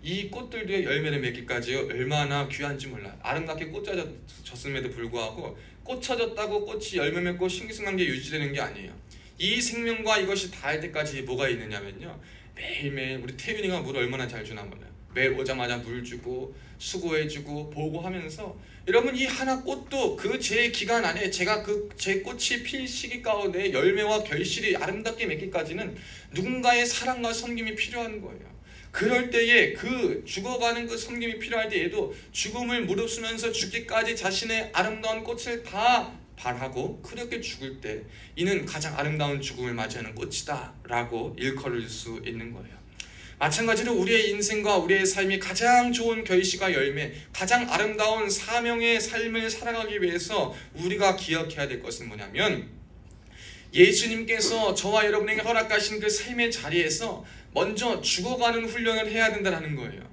이 꽃들도요, 열매를 맺기까지 얼마나 귀한지 몰라요. 아름답게 꽂아졌음에도 불구하고 꽂혀졌다고 꽃이 열매 맺고 싱싱한 게 유지되는 게 아니에요. 이 생명과 이것이 닿을 때까지 뭐가 있느냐면요, 매일매일 우리 태윤이가 물을 얼마나 잘 주나 몰라요. 매일 오자마자 물 주고 수고해주고 보고하면서, 여러분, 이 하나 꽃도 그 제 기간 안에 제가 그 제 꽃이 필 시기 가운데 열매와 결실이 아름답게 맺기까지는 누군가의 사랑과 섬김이 필요한 거예요. 그럴 때에 그 죽어가는 그 섬김이 필요할 때에도 죽음을 무릅쓰면서 죽기까지 자신의 아름다운 꽃을 다 발하고 그렇게 죽을 때, 이는 가장 아름다운 죽음을 맞이하는 꽃이다 라고 일컬을 수 있는 거예요. 마찬가지로 우리의 인생과 우리의 삶이 가장 좋은 결실과 열매, 가장 아름다운 사명의 삶을 살아가기 위해서 우리가 기억해야 될 것은 뭐냐면, 예수님께서 저와 여러분에게 허락하신 그 삶의 자리에서 먼저 죽어가는 훈련을 해야 된다는 거예요.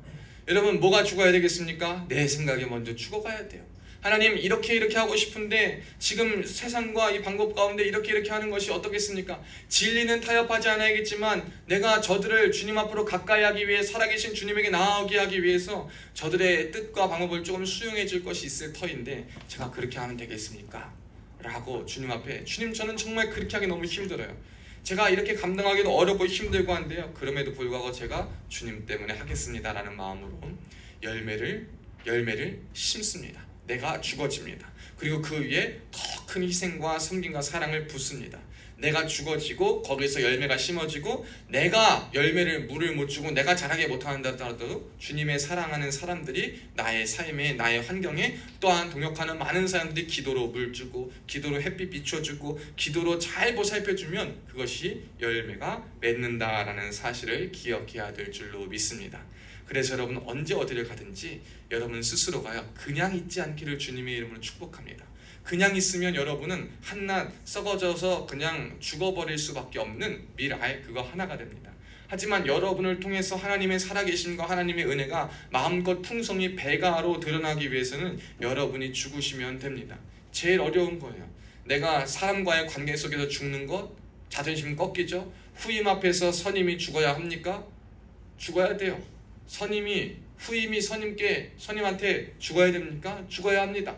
여러분, 뭐가 죽어야 되겠습니까? 내 생각에 먼저 죽어가야 돼요. 하나님, 이렇게 하고 싶은데 지금 세상과 이 방법 가운데 이렇게 하는 것이 어떻겠습니까? 진리는 타협하지 않아야겠지만 내가 저들을 주님 앞으로 가까이 하기 위해, 살아계신 주님에게 나아오게 하기 위해서 저들의 뜻과 방법을 조금 수용해 줄 것이 있을 터인데 제가 그렇게 하면 되겠습니까? 라고 주님 앞에, 주님, 저는 정말 그렇게 하기 너무 힘들어요. 제가 이렇게 감당하기도 어렵고 힘들고 한데요, 그럼에도 불구하고 제가 주님 때문에 하겠습니다 라는 마음으로 열매를 심습니다. 내가 죽어집니다. 그리고 그 위에 더 큰 희생과 섬김과 사랑을 붓습니다. 내가 죽어지고 거기서 열매가 심어지고, 내가 열매를 물을 못 주고 내가 자라게 못한다 하더라도 주님의 사랑하는 사람들이 나의 삶에, 나의 환경에, 또한 동역하는 많은 사람들이 기도로 물 주고 기도로 햇빛 비춰주고 기도로 잘 보살펴주면 그것이 열매가 맺는다라는 사실을 기억해야 될 줄로 믿습니다. 그래서 여러분, 언제 어디를 가든지 여러분 스스로가요, 그냥 있지 않기를 주님의 이름으로 축복합니다. 그냥 있으면 여러분은 한낱 썩어져서 그냥 죽어버릴 수밖에 없는 밀알 그거 하나가 됩니다. 하지만 여러분을 통해서 하나님의 살아계심과 하나님의 은혜가 마음껏 풍성히 배가로 드러나기 위해서는 여러분이 죽으시면 됩니다. 제일 어려운 거예요. 내가 사람과의 관계 속에서 죽는 것, 자존심 꺾이죠. 후임 앞에서 선임이 죽어야 합니까? 죽어야 돼요. 후임이 선임한테 죽어야 됩니까? 죽어야 합니다.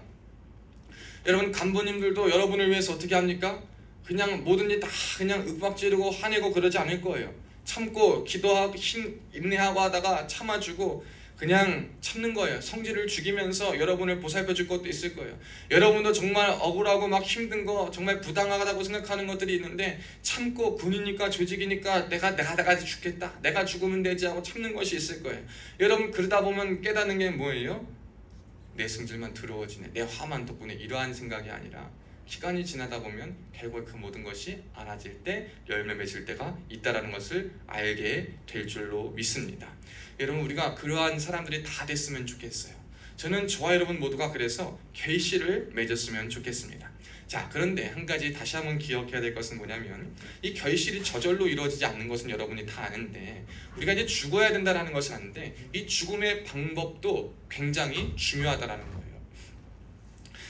여러분, 간부님들도 여러분을 위해서 어떻게 합니까? 그냥 모든 일 다 그냥 윽박 지르고 화내고 그러지 않을 거예요. 참고 기도하고 인내하고 하다가 참아주고 그냥 참는 거예요. 성질을 죽이면서 여러분을 보살펴 줄 것도 있을 거예요. 여러분도 정말 억울하고 막 힘든 거, 정말 부당하다고 생각하는 것들이 있는데 참고 군이니까 조직이니까 내가 죽겠다, 내가 죽으면 되지 하고 참는 것이 있을 거예요. 여러분, 그러다 보면 깨닫는 게 뭐예요? 내 성질만 더러워지네, 내 화만 돋구네, 이러한 생각이 아니라 시간이 지나다 보면 결국 그 모든 것이 알아질 때 열매 맺을 때가 있다라는 것을 알게 될 줄로 믿습니다. 여러분, 우리가 그러한 사람들이 다 됐으면 좋겠어요. 저는 저와 여러분 모두가 그래서 결실을 맺었으면 좋겠습니다. 자, 그런데 한 가지 다시 한번 기억해야 될 것은 뭐냐면 이 결실이 저절로 이루어지지 않는 것은 여러분이 다 아는데 우리가 이제 죽어야 된다는 것을 아는데 이 죽음의 방법도 굉장히 중요하다는 거예요.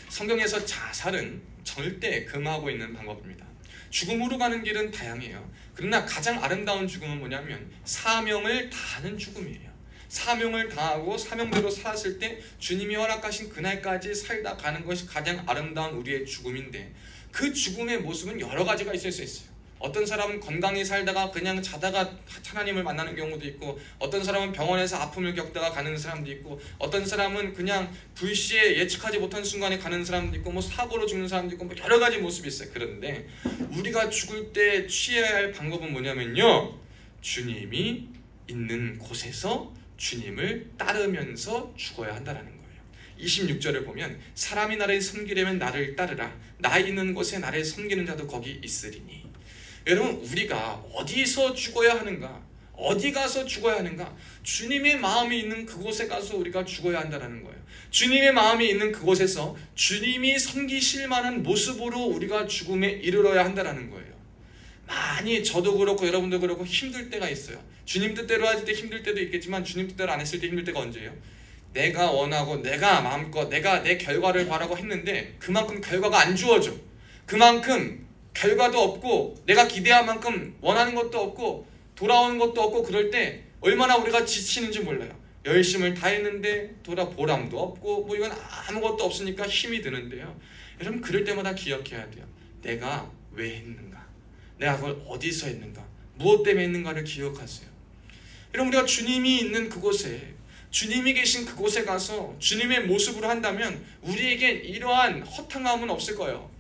성경에서 자살은 절대 금하고 있는 방법입니다. 죽음으로 가는 길은 다양해요. 그러나 가장 아름다운 죽음은 뭐냐면 사명을 다하는 죽음이에요. 사명을 다하고 사명대로 살았을 때 주님이 허락하신 그날까지 살다 가는 것이 가장 아름다운 우리의 죽음인데 그 죽음의 모습은 여러 가지가 있을 수 있어요. 어떤 사람은 건강히 살다가 그냥 자다가 하나님을 만나는 경우도 있고, 어떤 사람은 병원에서 아픔을 겪다가 가는 사람도 있고, 어떤 사람은 그냥 불시에 예측하지 못한 순간에 가는 사람도 있고, 뭐 사고로 죽는 사람도 있고, 뭐 여러 가지 모습이 있어요. 그런데 우리가 죽을 때 취해야 할 방법은 뭐냐면요, 주님이 있는 곳에서 주님을 따르면서 죽어야 한다는 거예요. 26절을 보면 사람이 나를 섬기려면 나를 따르라, 나 있는 곳에 나를 섬기는 자도 거기 있으리니. 여러분, 우리가 어디서 죽어야 하는가? 어디 가서 죽어야 하는가? 주님의 마음이 있는 그곳에 가서 우리가 죽어야 한다는 거예요. 주님의 마음이 있는 그곳에서 주님이 섬기실 만한 모습으로 우리가 죽음에 이르러야 한다는 거예요. 많이 저도 그렇고 여러분도 그렇고 힘들 때가 있어요. 주님 뜻대로 할 때 힘들 때도 있겠지만 주님 뜻대로 안 했을 때 힘들 때가 언제예요? 내가 원하고 내가 마음껏 내가 내 결과를 바라고 했는데 그만큼 결과가 안 주어져. 그만큼 결과도 없고 내가 기대한 만큼 원하는 것도 없고 돌아오는 것도 없고, 그럴 때 얼마나 우리가 지치는지 몰라요. 열심을 다했는데 보람도 없고 뭐 이건 아무것도 없으니까 힘이 드는데요. 여러분, 그럴 때마다 기억해야 돼요. 내가 왜 했는가? 내가 그걸 어디서 했는가? 무엇 때문에 했는가를 기억하세요. 여러분, 우리가 주님이 있는 그곳에, 주님이 계신 그곳에 가서 주님의 모습으로 한다면 우리에게 이러한 허탕함은 없을 거예요.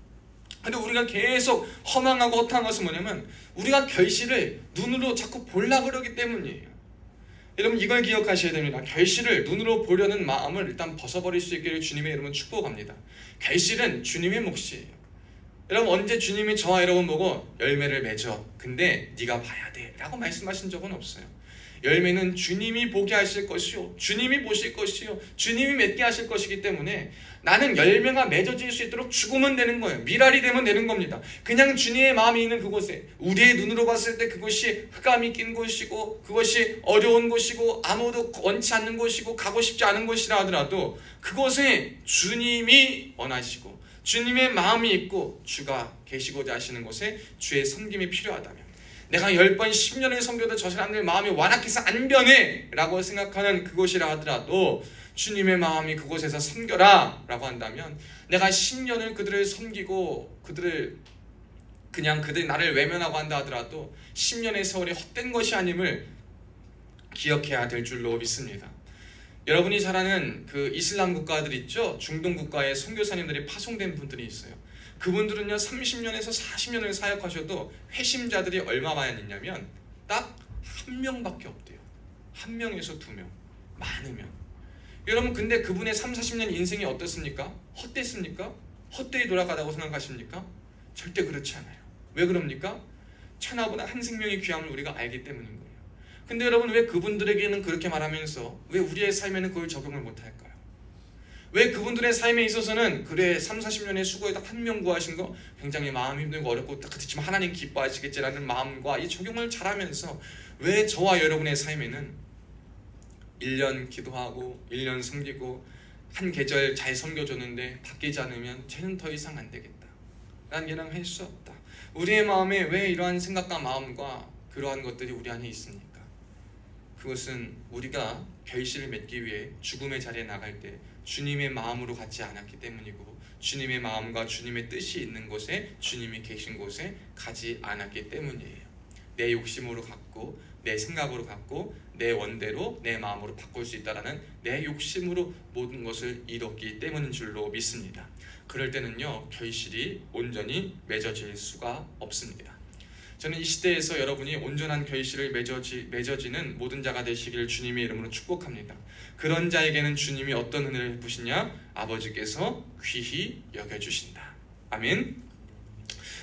근데 우리가 계속 허망하고 허탕한 것은 뭐냐면 우리가 결실을 눈으로 자꾸 보려고 그러기 때문이에요. 여러분, 이걸 기억하셔야 됩니다. 결실을 눈으로 보려는 마음을 일단 벗어버릴 수 있기를 주님의 이름으로 축복합니다. 결실은 주님의 몫이에요. 여러분, 언제 주님이 저와 여러분 보고 열매를 맺어, 근데 네가 봐야 돼 라고 말씀하신 적은 없어요. 열매는 주님이 보게 하실 것이요, 주님이 보실 것이요, 주님이 맺게 하실 것이기 때문에 나는 열매가 맺어질 수 있도록 죽으면 되는 거예요. 미랄이 되면 되는 겁니다. 그냥 주님의 마음이 있는 그곳에, 우리의 눈으로 봤을 때 그것이 흑암이 낀 곳이고 그것이 어려운 곳이고 아무도 원치 않는 곳이고 가고 싶지 않은 곳이라 하더라도 그곳에 주님이 원하시고 주님의 마음이 있고 주가 계시고자 하시는 곳에 주의 섬김이 필요하다면, 내가 10번 10년을 섬겨도 저 사람들 마음이 완악해서 안 변해 라고 생각하는 그곳이라 하더라도 주님의 마음이 그곳에서 섬겨라 라고 한다면 내가 10년을 그들을 섬기고 그들이 나를 외면하고 한다 하더라도 10년의 세월이 헛된 것이 아님을 기억해야 될 줄로 믿습니다. 여러분이 잘 아는 그 이슬람 국가들 있죠? 중동 국가에 선교사님들이 파송된 분들이 있어요. 그분들은요 30년에서 40년을 사역하셔도 회심자들이 얼마만 있냐면 딱 1명밖에 없대요. 1명에서 2명, 많으면. 여러분, 근데 그분의 30-40년 인생이 어떻습니까? 헛됐습니까? 헛되이 돌아가다고 생각하십니까? 절대 그렇지 않아요. 왜 그럽니까? 천하보다 한 생명이 귀함을 우리가 알기 때문인 거예요. 근데 여러분, 왜 그분들에게는 그렇게 말하면서 왜 우리의 삶에는 그걸 적용을 못할까요? 왜 그분들의 삶에 있어서는 그래 30-40년의 수고에 딱 1명 구하신 거 굉장히 마음이 힘들고 어렵고 딱 그렇지만 하나님 기뻐하시겠지라는 마음과 이 적용을 잘하면서 왜 저와 여러분의 삶에는 1년 기도하고 1년 섬기고 한 계절 잘 섬겨줬는데 바뀌지 않으면 쟤는 더 이상 안 되겠다, 난 얘랑 할 수 없다. 우리의 마음에 왜 이러한 생각과 마음과 그러한 것들이 우리 안에 있습니까? 그것은 우리가 결실을 맺기 위해 죽음의 자리에 나갈 때 주님의 마음으로 갖지 않았기 때문이고, 주님의 마음과 주님의 뜻이 있는 곳에, 주님이 계신 곳에 가지 않았기 때문이에요. 내 욕심으로 갖고, 내 생각으로 갖고, 내 원대로, 내 마음으로 바꿀 수 있다라는 내 욕심으로 모든 것을 이뤘기 때문인 줄로 믿습니다. 그럴 때는요, 결실이 온전히 맺어질 수가 없습니다. 저는 이 시대에서 여러분이 온전한 결실을 맺어지는 모든 자가 되시기를 주님의 이름으로 축복합니다. 그런 자에게는 주님이 어떤 은혜를 베푸시냐? 아버지께서 귀히 여겨주신다. 아멘.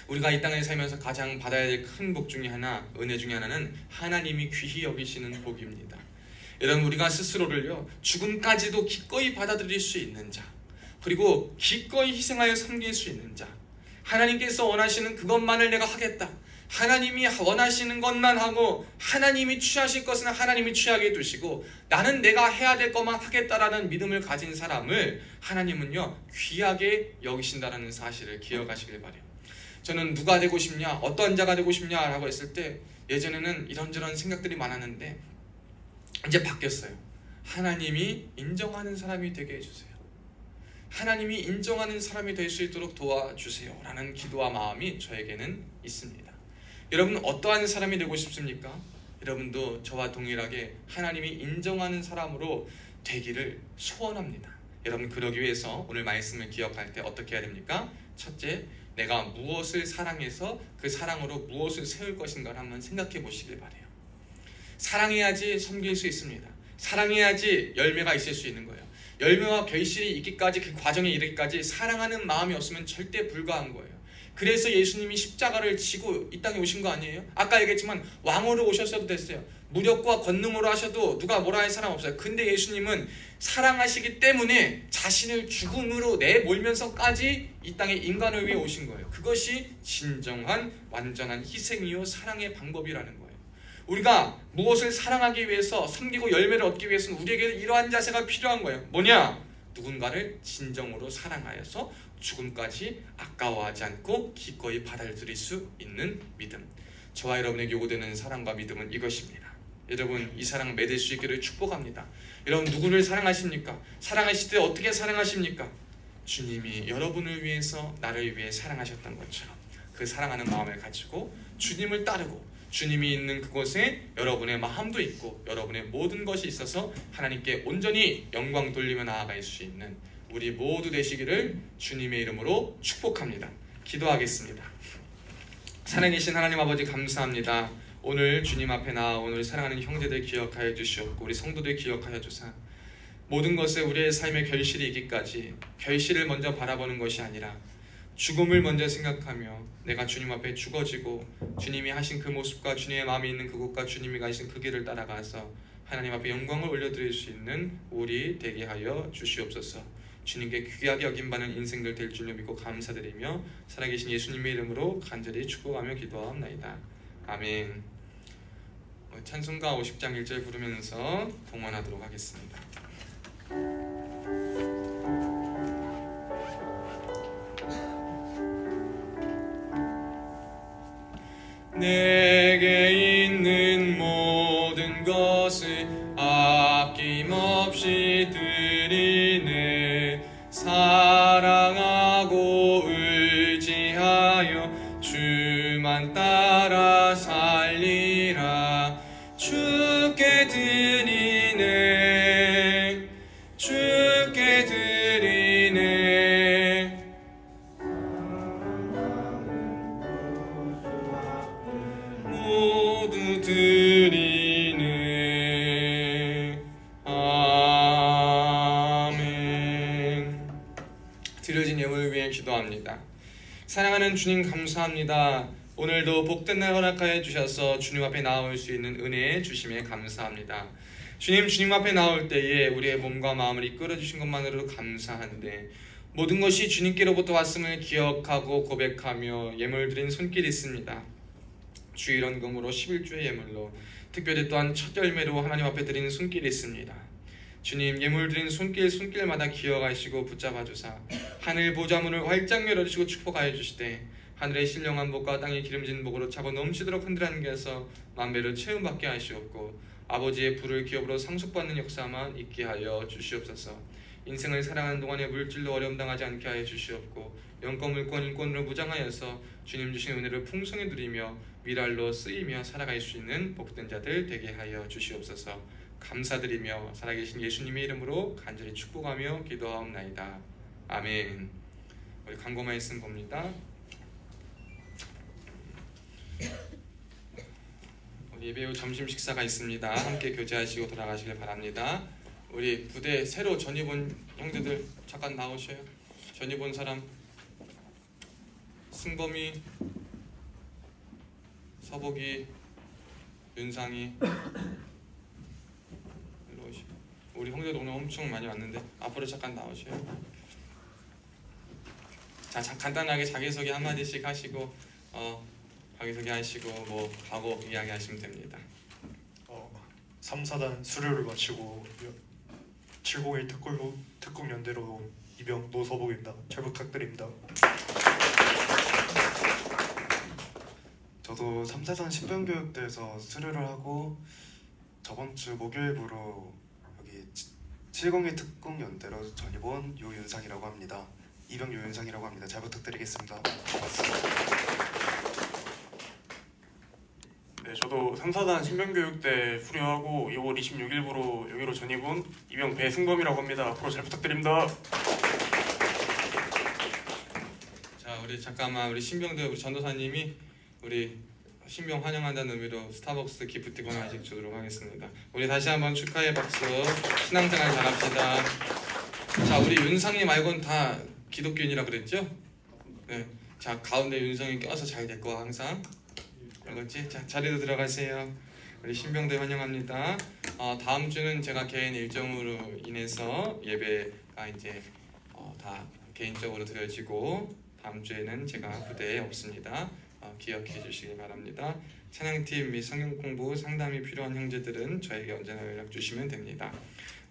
우리가 이 땅에 살면서 가장 받아야 될 큰 복 중에 하나, 은혜 중에 하나는 하나님이 귀히 여기시는 복입니다. 여러분, 우리가 스스로를요, 죽음까지도 기꺼이 받아들일 수 있는 자, 그리고 기꺼이 희생하여 섬길 수 있는 자, 하나님께서 원하시는 그것만을 내가 하겠다, 하나님이 원하시는 것만 하고 하나님이 취하실 것은 하나님이 취하게 두시고 나는 내가 해야 될 것만 하겠다라는 믿음을 가진 사람을 하나님은요, 귀하게 여기신다라는 사실을 기억하시길 바래요. 저는 누가 되고 싶냐, 어떤 자가 되고 싶냐라고 했을 때 예전에는 이런저런 생각들이 많았는데 이제 바뀌었어요. 하나님이 인정하는 사람이 되게 해주세요. 하나님이 인정하는 사람이 될 수 있도록 도와주세요 라는 기도와 마음이 저에게는 있습니다. 여러분, 어떠한 사람이 되고 싶습니까? 여러분도 저와 동일하게 하나님이 인정하는 사람으로 되기를 소원합니다. 여러분, 그러기 위해서 오늘 말씀을 기억할 때 어떻게 해야 됩니까? 첫째, 내가 무엇을 사랑해서 그 사랑으로 무엇을 세울 것인가를 한번 생각해 보시길 바래요. 사랑해야지 섬길 수 있습니다. 사랑해야지 열매가 있을 수 있는 거예요. 열매와 결실이 있기까지, 그 과정에 이르기까지 사랑하는 마음이 없으면 절대 불가한 거예요. 그래서 예수님이 십자가를 지고 이 땅에 오신 거 아니에요? 아까 얘기했지만 왕으로 오셨어도 됐어요. 무력과 권능으로 하셔도 누가 뭐라 할 사람 없어요. 근데 예수님은 사랑하시기 때문에 자신을 죽음으로 내몰면서까지 이 땅에 인간을 위해 오신 거예요. 그것이 진정한 완전한 희생이요 사랑의 방법이라는 거예요. 우리가 무엇을 사랑하기 위해서, 섬기고 열매를 얻기 위해서는 우리에게 이러한 자세가 필요한 거예요. 뭐냐? 누군가를 진정으로 사랑하여서 죽음까지 아까워하지 않고 기꺼이 받아들일 수 있는 믿음. 저와 여러분에게 요구되는 사랑과 믿음은 이것입니다. 여러분, 이 사랑 맺을 수 있기를 축복합니다. 여러분, 누구를 사랑하십니까? 사랑하실 때 어떻게 사랑하십니까? 주님이 여러분을 위해서, 나를 위해 사랑하셨던 것처럼 그 사랑하는 마음을 가지고 주님을 따르고, 주님이 있는 그곳에 여러분의 마음도 있고 여러분의 모든 것이 있어서 하나님께 온전히 영광 돌리며 나아갈 수 있는 우리 모두 되시기를 주님의 이름으로 축복합니다. 기도하겠습니다. 살아계신 하나님 아버지, 감사합니다. 오늘 주님 앞에 나와 오늘 사랑하는 형제들 기억하여 주시옵고 우리 성도들 기억하여 주사 모든 것에 우리의 삶의 결실이 있기까지 결실을 먼저 바라보는 것이 아니라 죽음을 먼저 생각하며 내가 주님 앞에 죽어지고 주님이 하신 그 모습과 주님의 마음이 있는 그곳과 주님이 가신 그 길을 따라가서 하나님 앞에 영광을 올려드릴 수 있는 우리 되게 하여 주시옵소서. 주님께 귀하게 여김받는 인생들 될 줄로 믿고 감사드리며 살아계신 예수님의 이름으로 간절히 축복하며 기도하옵나이다. 아멘. 찬송가 50장 1절 부르면서 동원하도록 하겠습니다. 내게 있는 모든 것을 아낌없이 드리네. 사랑하고 의지하여 주만 따라 살리라. 주께 드리네, 주께 드리네. 모두 드리네. 아멘. 드려진 예물을 위해 기도합니다. 사랑하는 주님, 감사합니다. 오늘도 복된 날 허락하여 주셔서 주님 앞에 나올 수 있는 은혜 주심에 감사합니다. 주님 앞에 나올 때에 우리의 몸과 마음을 이끌어 주신 것만으로도 감사한데 모든 것이 주님께로부터 왔음을 기억하고 고백하며 예물 드린 손길이 있습니다. 주일원금으로 11주의 예물로 특별히 또한 첫 열매로 하나님 앞에 드리는 손길이 있습니다. 주님, 예물 드린 손길마다 기억하시고 붙잡아 주사 하늘 보좌문을 활짝 열어주시고 축복하여 주시되 하늘의 신령한 복과 땅의 기름진 복으로 차고 넘치도록 흔들하는 게서 만배로 체험받게 하시옵고 아버지의 불을 기업으로 상속받는 역사만 있게 하여 주시옵소서. 인생을 살아가는 동안에 물질로 어려움 당하지 않게 하여 주시옵고 영권 물권 인권으로 무장하여서 주님 주신 은혜를 풍성히 누리며 미랄로 쓰이며 살아갈 수 있는 복된 자들 되게 하여 주시옵소서. 감사드리며 살아계신 예수님의 이름으로 간절히 축복하며 기도하옵나이다. 아멘. 우리 광고 말씀 봅니다. 우리 예배 후 점심 식사가 있습니다. 함께 교제하시고 돌아가시길 바랍니다. 우리 부대 새로 전입 온 형제들 잠깐 나오셔요. 전입 온 사람 승범이, 서복이, 윤상이 일로 오시고. 우리 형제들 오늘 엄청 많이 왔는데 앞으로 잠깐 나오셔요. 자, 간단하게 자기소개 한마디씩 하시고 자기소개 하시고 뭐 과거 이야기하시면 됩니다. 3사단 수료를 마치고 701 특공연대로 입영 노서복입니다. 잘 부탁드립니다. 저도 3사단 신병교육대에서 수료를 하고 저번 주 목요일부로 여기 701 특공연대로 전입 온 요윤상이라고 합니다. 입영 요윤상이라고 합니다. 잘 부탁드리겠습니다. 네, 저도 3사단 신병교육대 수료하고 6월 26일부로 여기로 전입 온 입영 배승범이라고 합니다. 앞으로 잘 부탁드립니다. 자, 우리 잠깐만 우리 신병들 우리 전도사님이 우리 신병 환영한다는 의미로 스타벅스 기프티콘 하나씩 주도록 하겠습니다. 우리 다시 한번 축하의 박수. 신앙생활 잘합시다. 자, 우리 윤상이 말고는 다 기독교인이라 그랬죠? 네. 자, 가운데 윤상이 껴서 잘 될 거야 항상. 알겠지? 자, 자리로 들어가세요. 우리 신병들 환영합니다. 다음 주는 제가 개인 일정으로 인해서 예배가 이제 다 개인적으로 드려지고 다음 주에는 제가 부대에 없습니다. 기억해 주시기 바랍니다. 찬양팀 및 성경 공부 상담이 필요한 형제들은 저에게 언제나 연락 주시면 됩니다.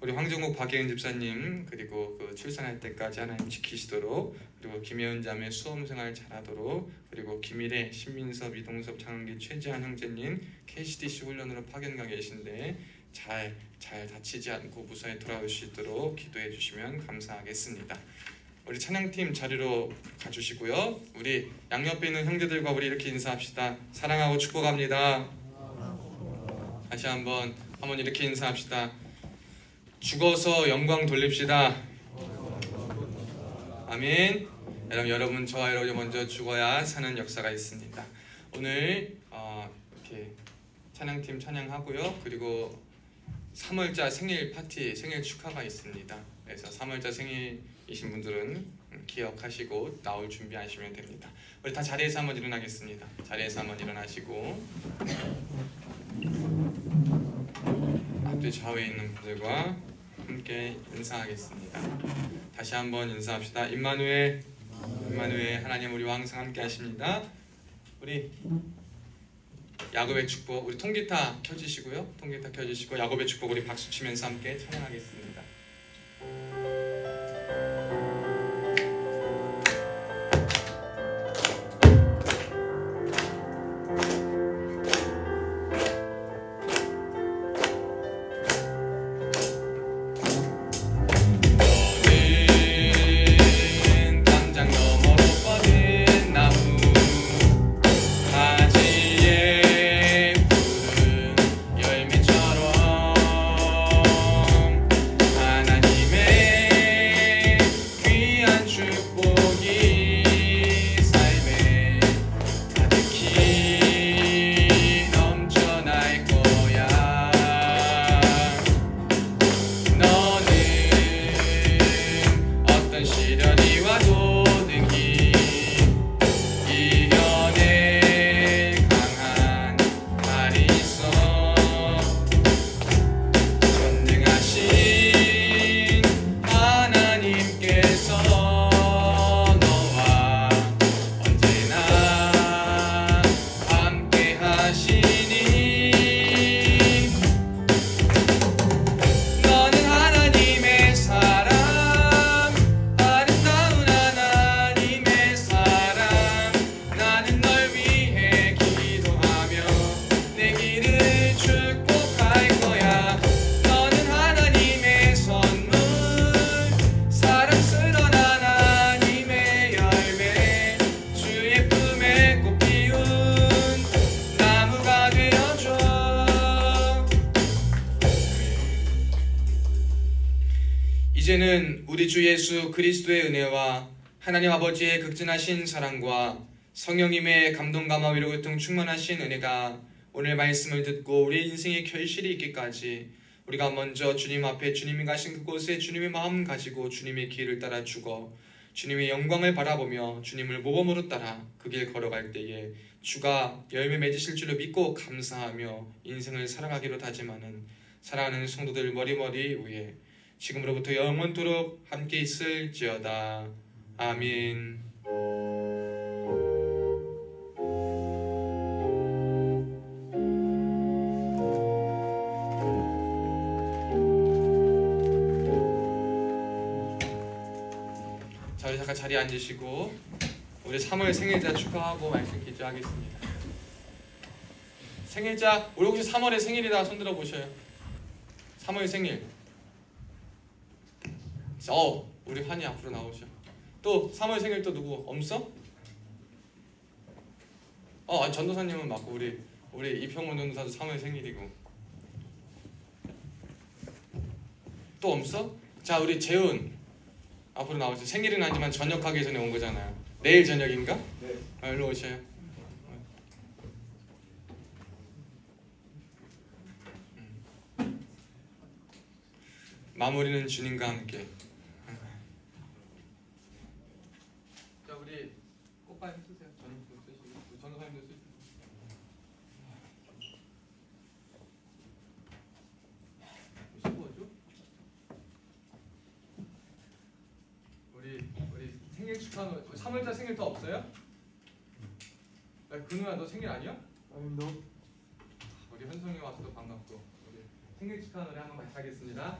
우리 황정욱 박예은 집사님 그리고 그 출산할 때까지 하나님 지키시도록 그리고 김혜은 자매 수험생활 잘하도록 그리고 김일혜, 신민섭, 이동섭, 장은기, 최지한 형제님 KCDC 훈련으로 파견 가 계신데 잘 다치지 않고 무사히 돌아올 수 있도록 기도해 주시면 감사하겠습니다. 우리 찬양팀 자리로 가주시고요. 우리 양옆에 있는 형제들과 우리 이렇게 인사합시다. 사랑하고 축복합니다. 다시 한번 이렇게 인사합시다. 죽어서 영광 돌립시다. 아멘. 여러분 저와 여러분이 먼저 죽어야 사는 역사가 있습니다. 오늘 이렇게 찬양팀 찬양하고요. 그리고 3월자 생일 파티 생일 축하가 있습니다. 그래서 3월자 생일이신 분들은 기억하시고 나올 준비하시면 됩니다. 우리 다 자리에서 한번 일어나겠습니다. 자리에서 한번 일어나시고 앞뒤 좌우에 있는 분들과 함께 인사하겠습니다. 다시 한번 인사합시다. 임마누엘 하나님 우리와 항상 함께 하십니다. 우리 야곱의 축복 우리 통기타 켜주시고요. 통기타 켜주시고 야곱의 축복 우리 박수 치면서 함께 찬양하겠습니다. 열매처럼 하나님의 이제는 우리 주 예수 그리스도의 은혜와 하나님 아버지의 극진하신 사랑과 성령님의 감동감화 위로 고통 충만하신 은혜가 오늘 말씀을 듣고 우리 인생의 결실이 있기까지 우리가 먼저 주님 앞에 주님이 가신 그곳에 주님의 마음 가지고 주님의 길을 따라 죽어 주님의 영광을 바라보며 주님을 모범으로 따라 그 길 걸어갈 때에 주가 열매 맺으실 줄로 믿고 감사하며 인생을 살아가기로 다짐하는 사랑하는 성도들 머리머리 위에 지금으로부터 영원토록 함께 있을지어다. 아멘. 자, 우리 잠깐 자리에 앉으시고 우리 3월 생일자 축하하고 말씀 기도하겠습니다. 생일자, 우리 혹시 3월에 생일이다 손 들어 보셔요. 3월 생일. 우리 환희 앞으로 나오셔. 또 3월 생일 또 누구 없어? 전도사님은 맞고 우리 이평원 전도사도 3월 생일이고. 또 없어? 자, 우리 재훈 앞으로 나오세요. 생일은 아니지만 저녁하기 전에 온 거잖아요. 내일 저녁인가? 네. 일로 오셔요. 마무리는 주님과 함께. 자, 우리 꽃받이 쓰세요. 전도 쓰시고 전도사님도 쓰시고. 우리 생일 축하는 3월달 생일 더 없어요? 야, 근우야 너 생일 아니야? 아닌데. 우리 현성이 와서도 반갑고 우리 생일 축하 노래 한번 같이 하겠습니다.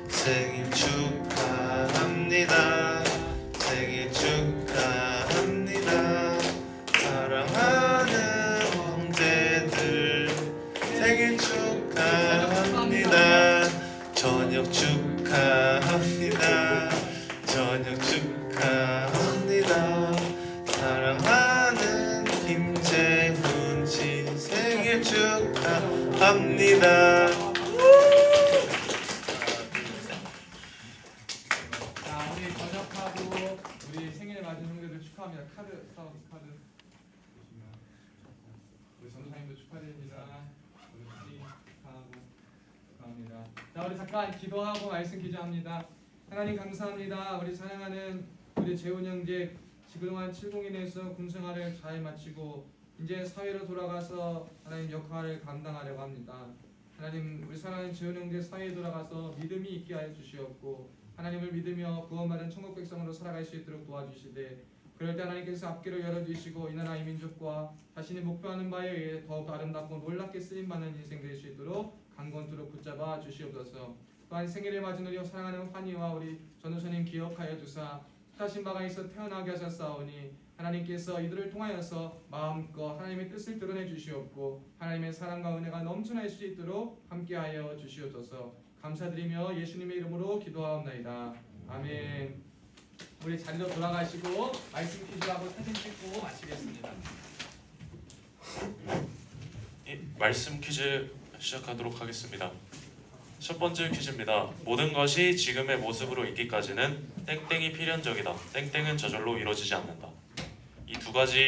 생일 축하합니다. 생일 축하합니다. 사랑하는 형제들 생일 축하합니다. 저녁 축하합니다. 저녁 축하합니다. 사랑하는 김재훈 씨 생일 축하합니다. 자, 우리 저녁하고 우리 생일 맞은 형제들 축하합니다. 카드 스타벅스 카드. 우리 전도사님도 축하드립니다. 우리 수리 축하하고 축하합니다. 자, 우리 잠깐 기도하고 말씀 기도합니다. 하나님 감사합니다. 우리 사랑하는 우리 재훈 형제 그동안 7공인에서 군생활을 잘 마치고 이제 사회로 돌아가서 하나님 역할을 감당하려고 합니다. 하나님 우리 사랑하는 재훈 형제 사회에 돌아가서 믿음이 있게 하여 주시옵고 하나님을 믿으며 구원받은 천국 백성으로 살아갈 수 있도록 도와주시되 그럴 때 하나님께서 앞길을 열어주시고 이 나라 이 민족과 자신이 목표하는 바에 의해 더욱 아름답고 놀랍게 쓰임받는 인생 될 수 있도록 강건토록 붙잡아 주시옵소서. 또한 생일을 맞은 우리 사랑하는 환희와 우리 전도사님 기억하여 주사 뜻하신 바가 있어 태어나게 하셨사오니 하나님께서 이들을 통하여서 마음껏 하나님의 뜻을 드러내 주시옵고 하나님의 사랑과 은혜가 넘쳐날 수 있도록 함께하여 주시옵소서. 감사드리며 예수님의 이름으로 기도하옵나이다. 아멘. 우리 자리로 돌아가시고 말씀 퀴즈하고 사진 찍고 마치겠습니다. 말씀 퀴즈 시작하도록 하겠습니다. 첫 번째 퀴즈입니다. 모든 것이 지금의 모습으로 있기까지는 땡땡이 필연적이다. 땡땡은 저절로 이루어지지 않는다. 이 두 가지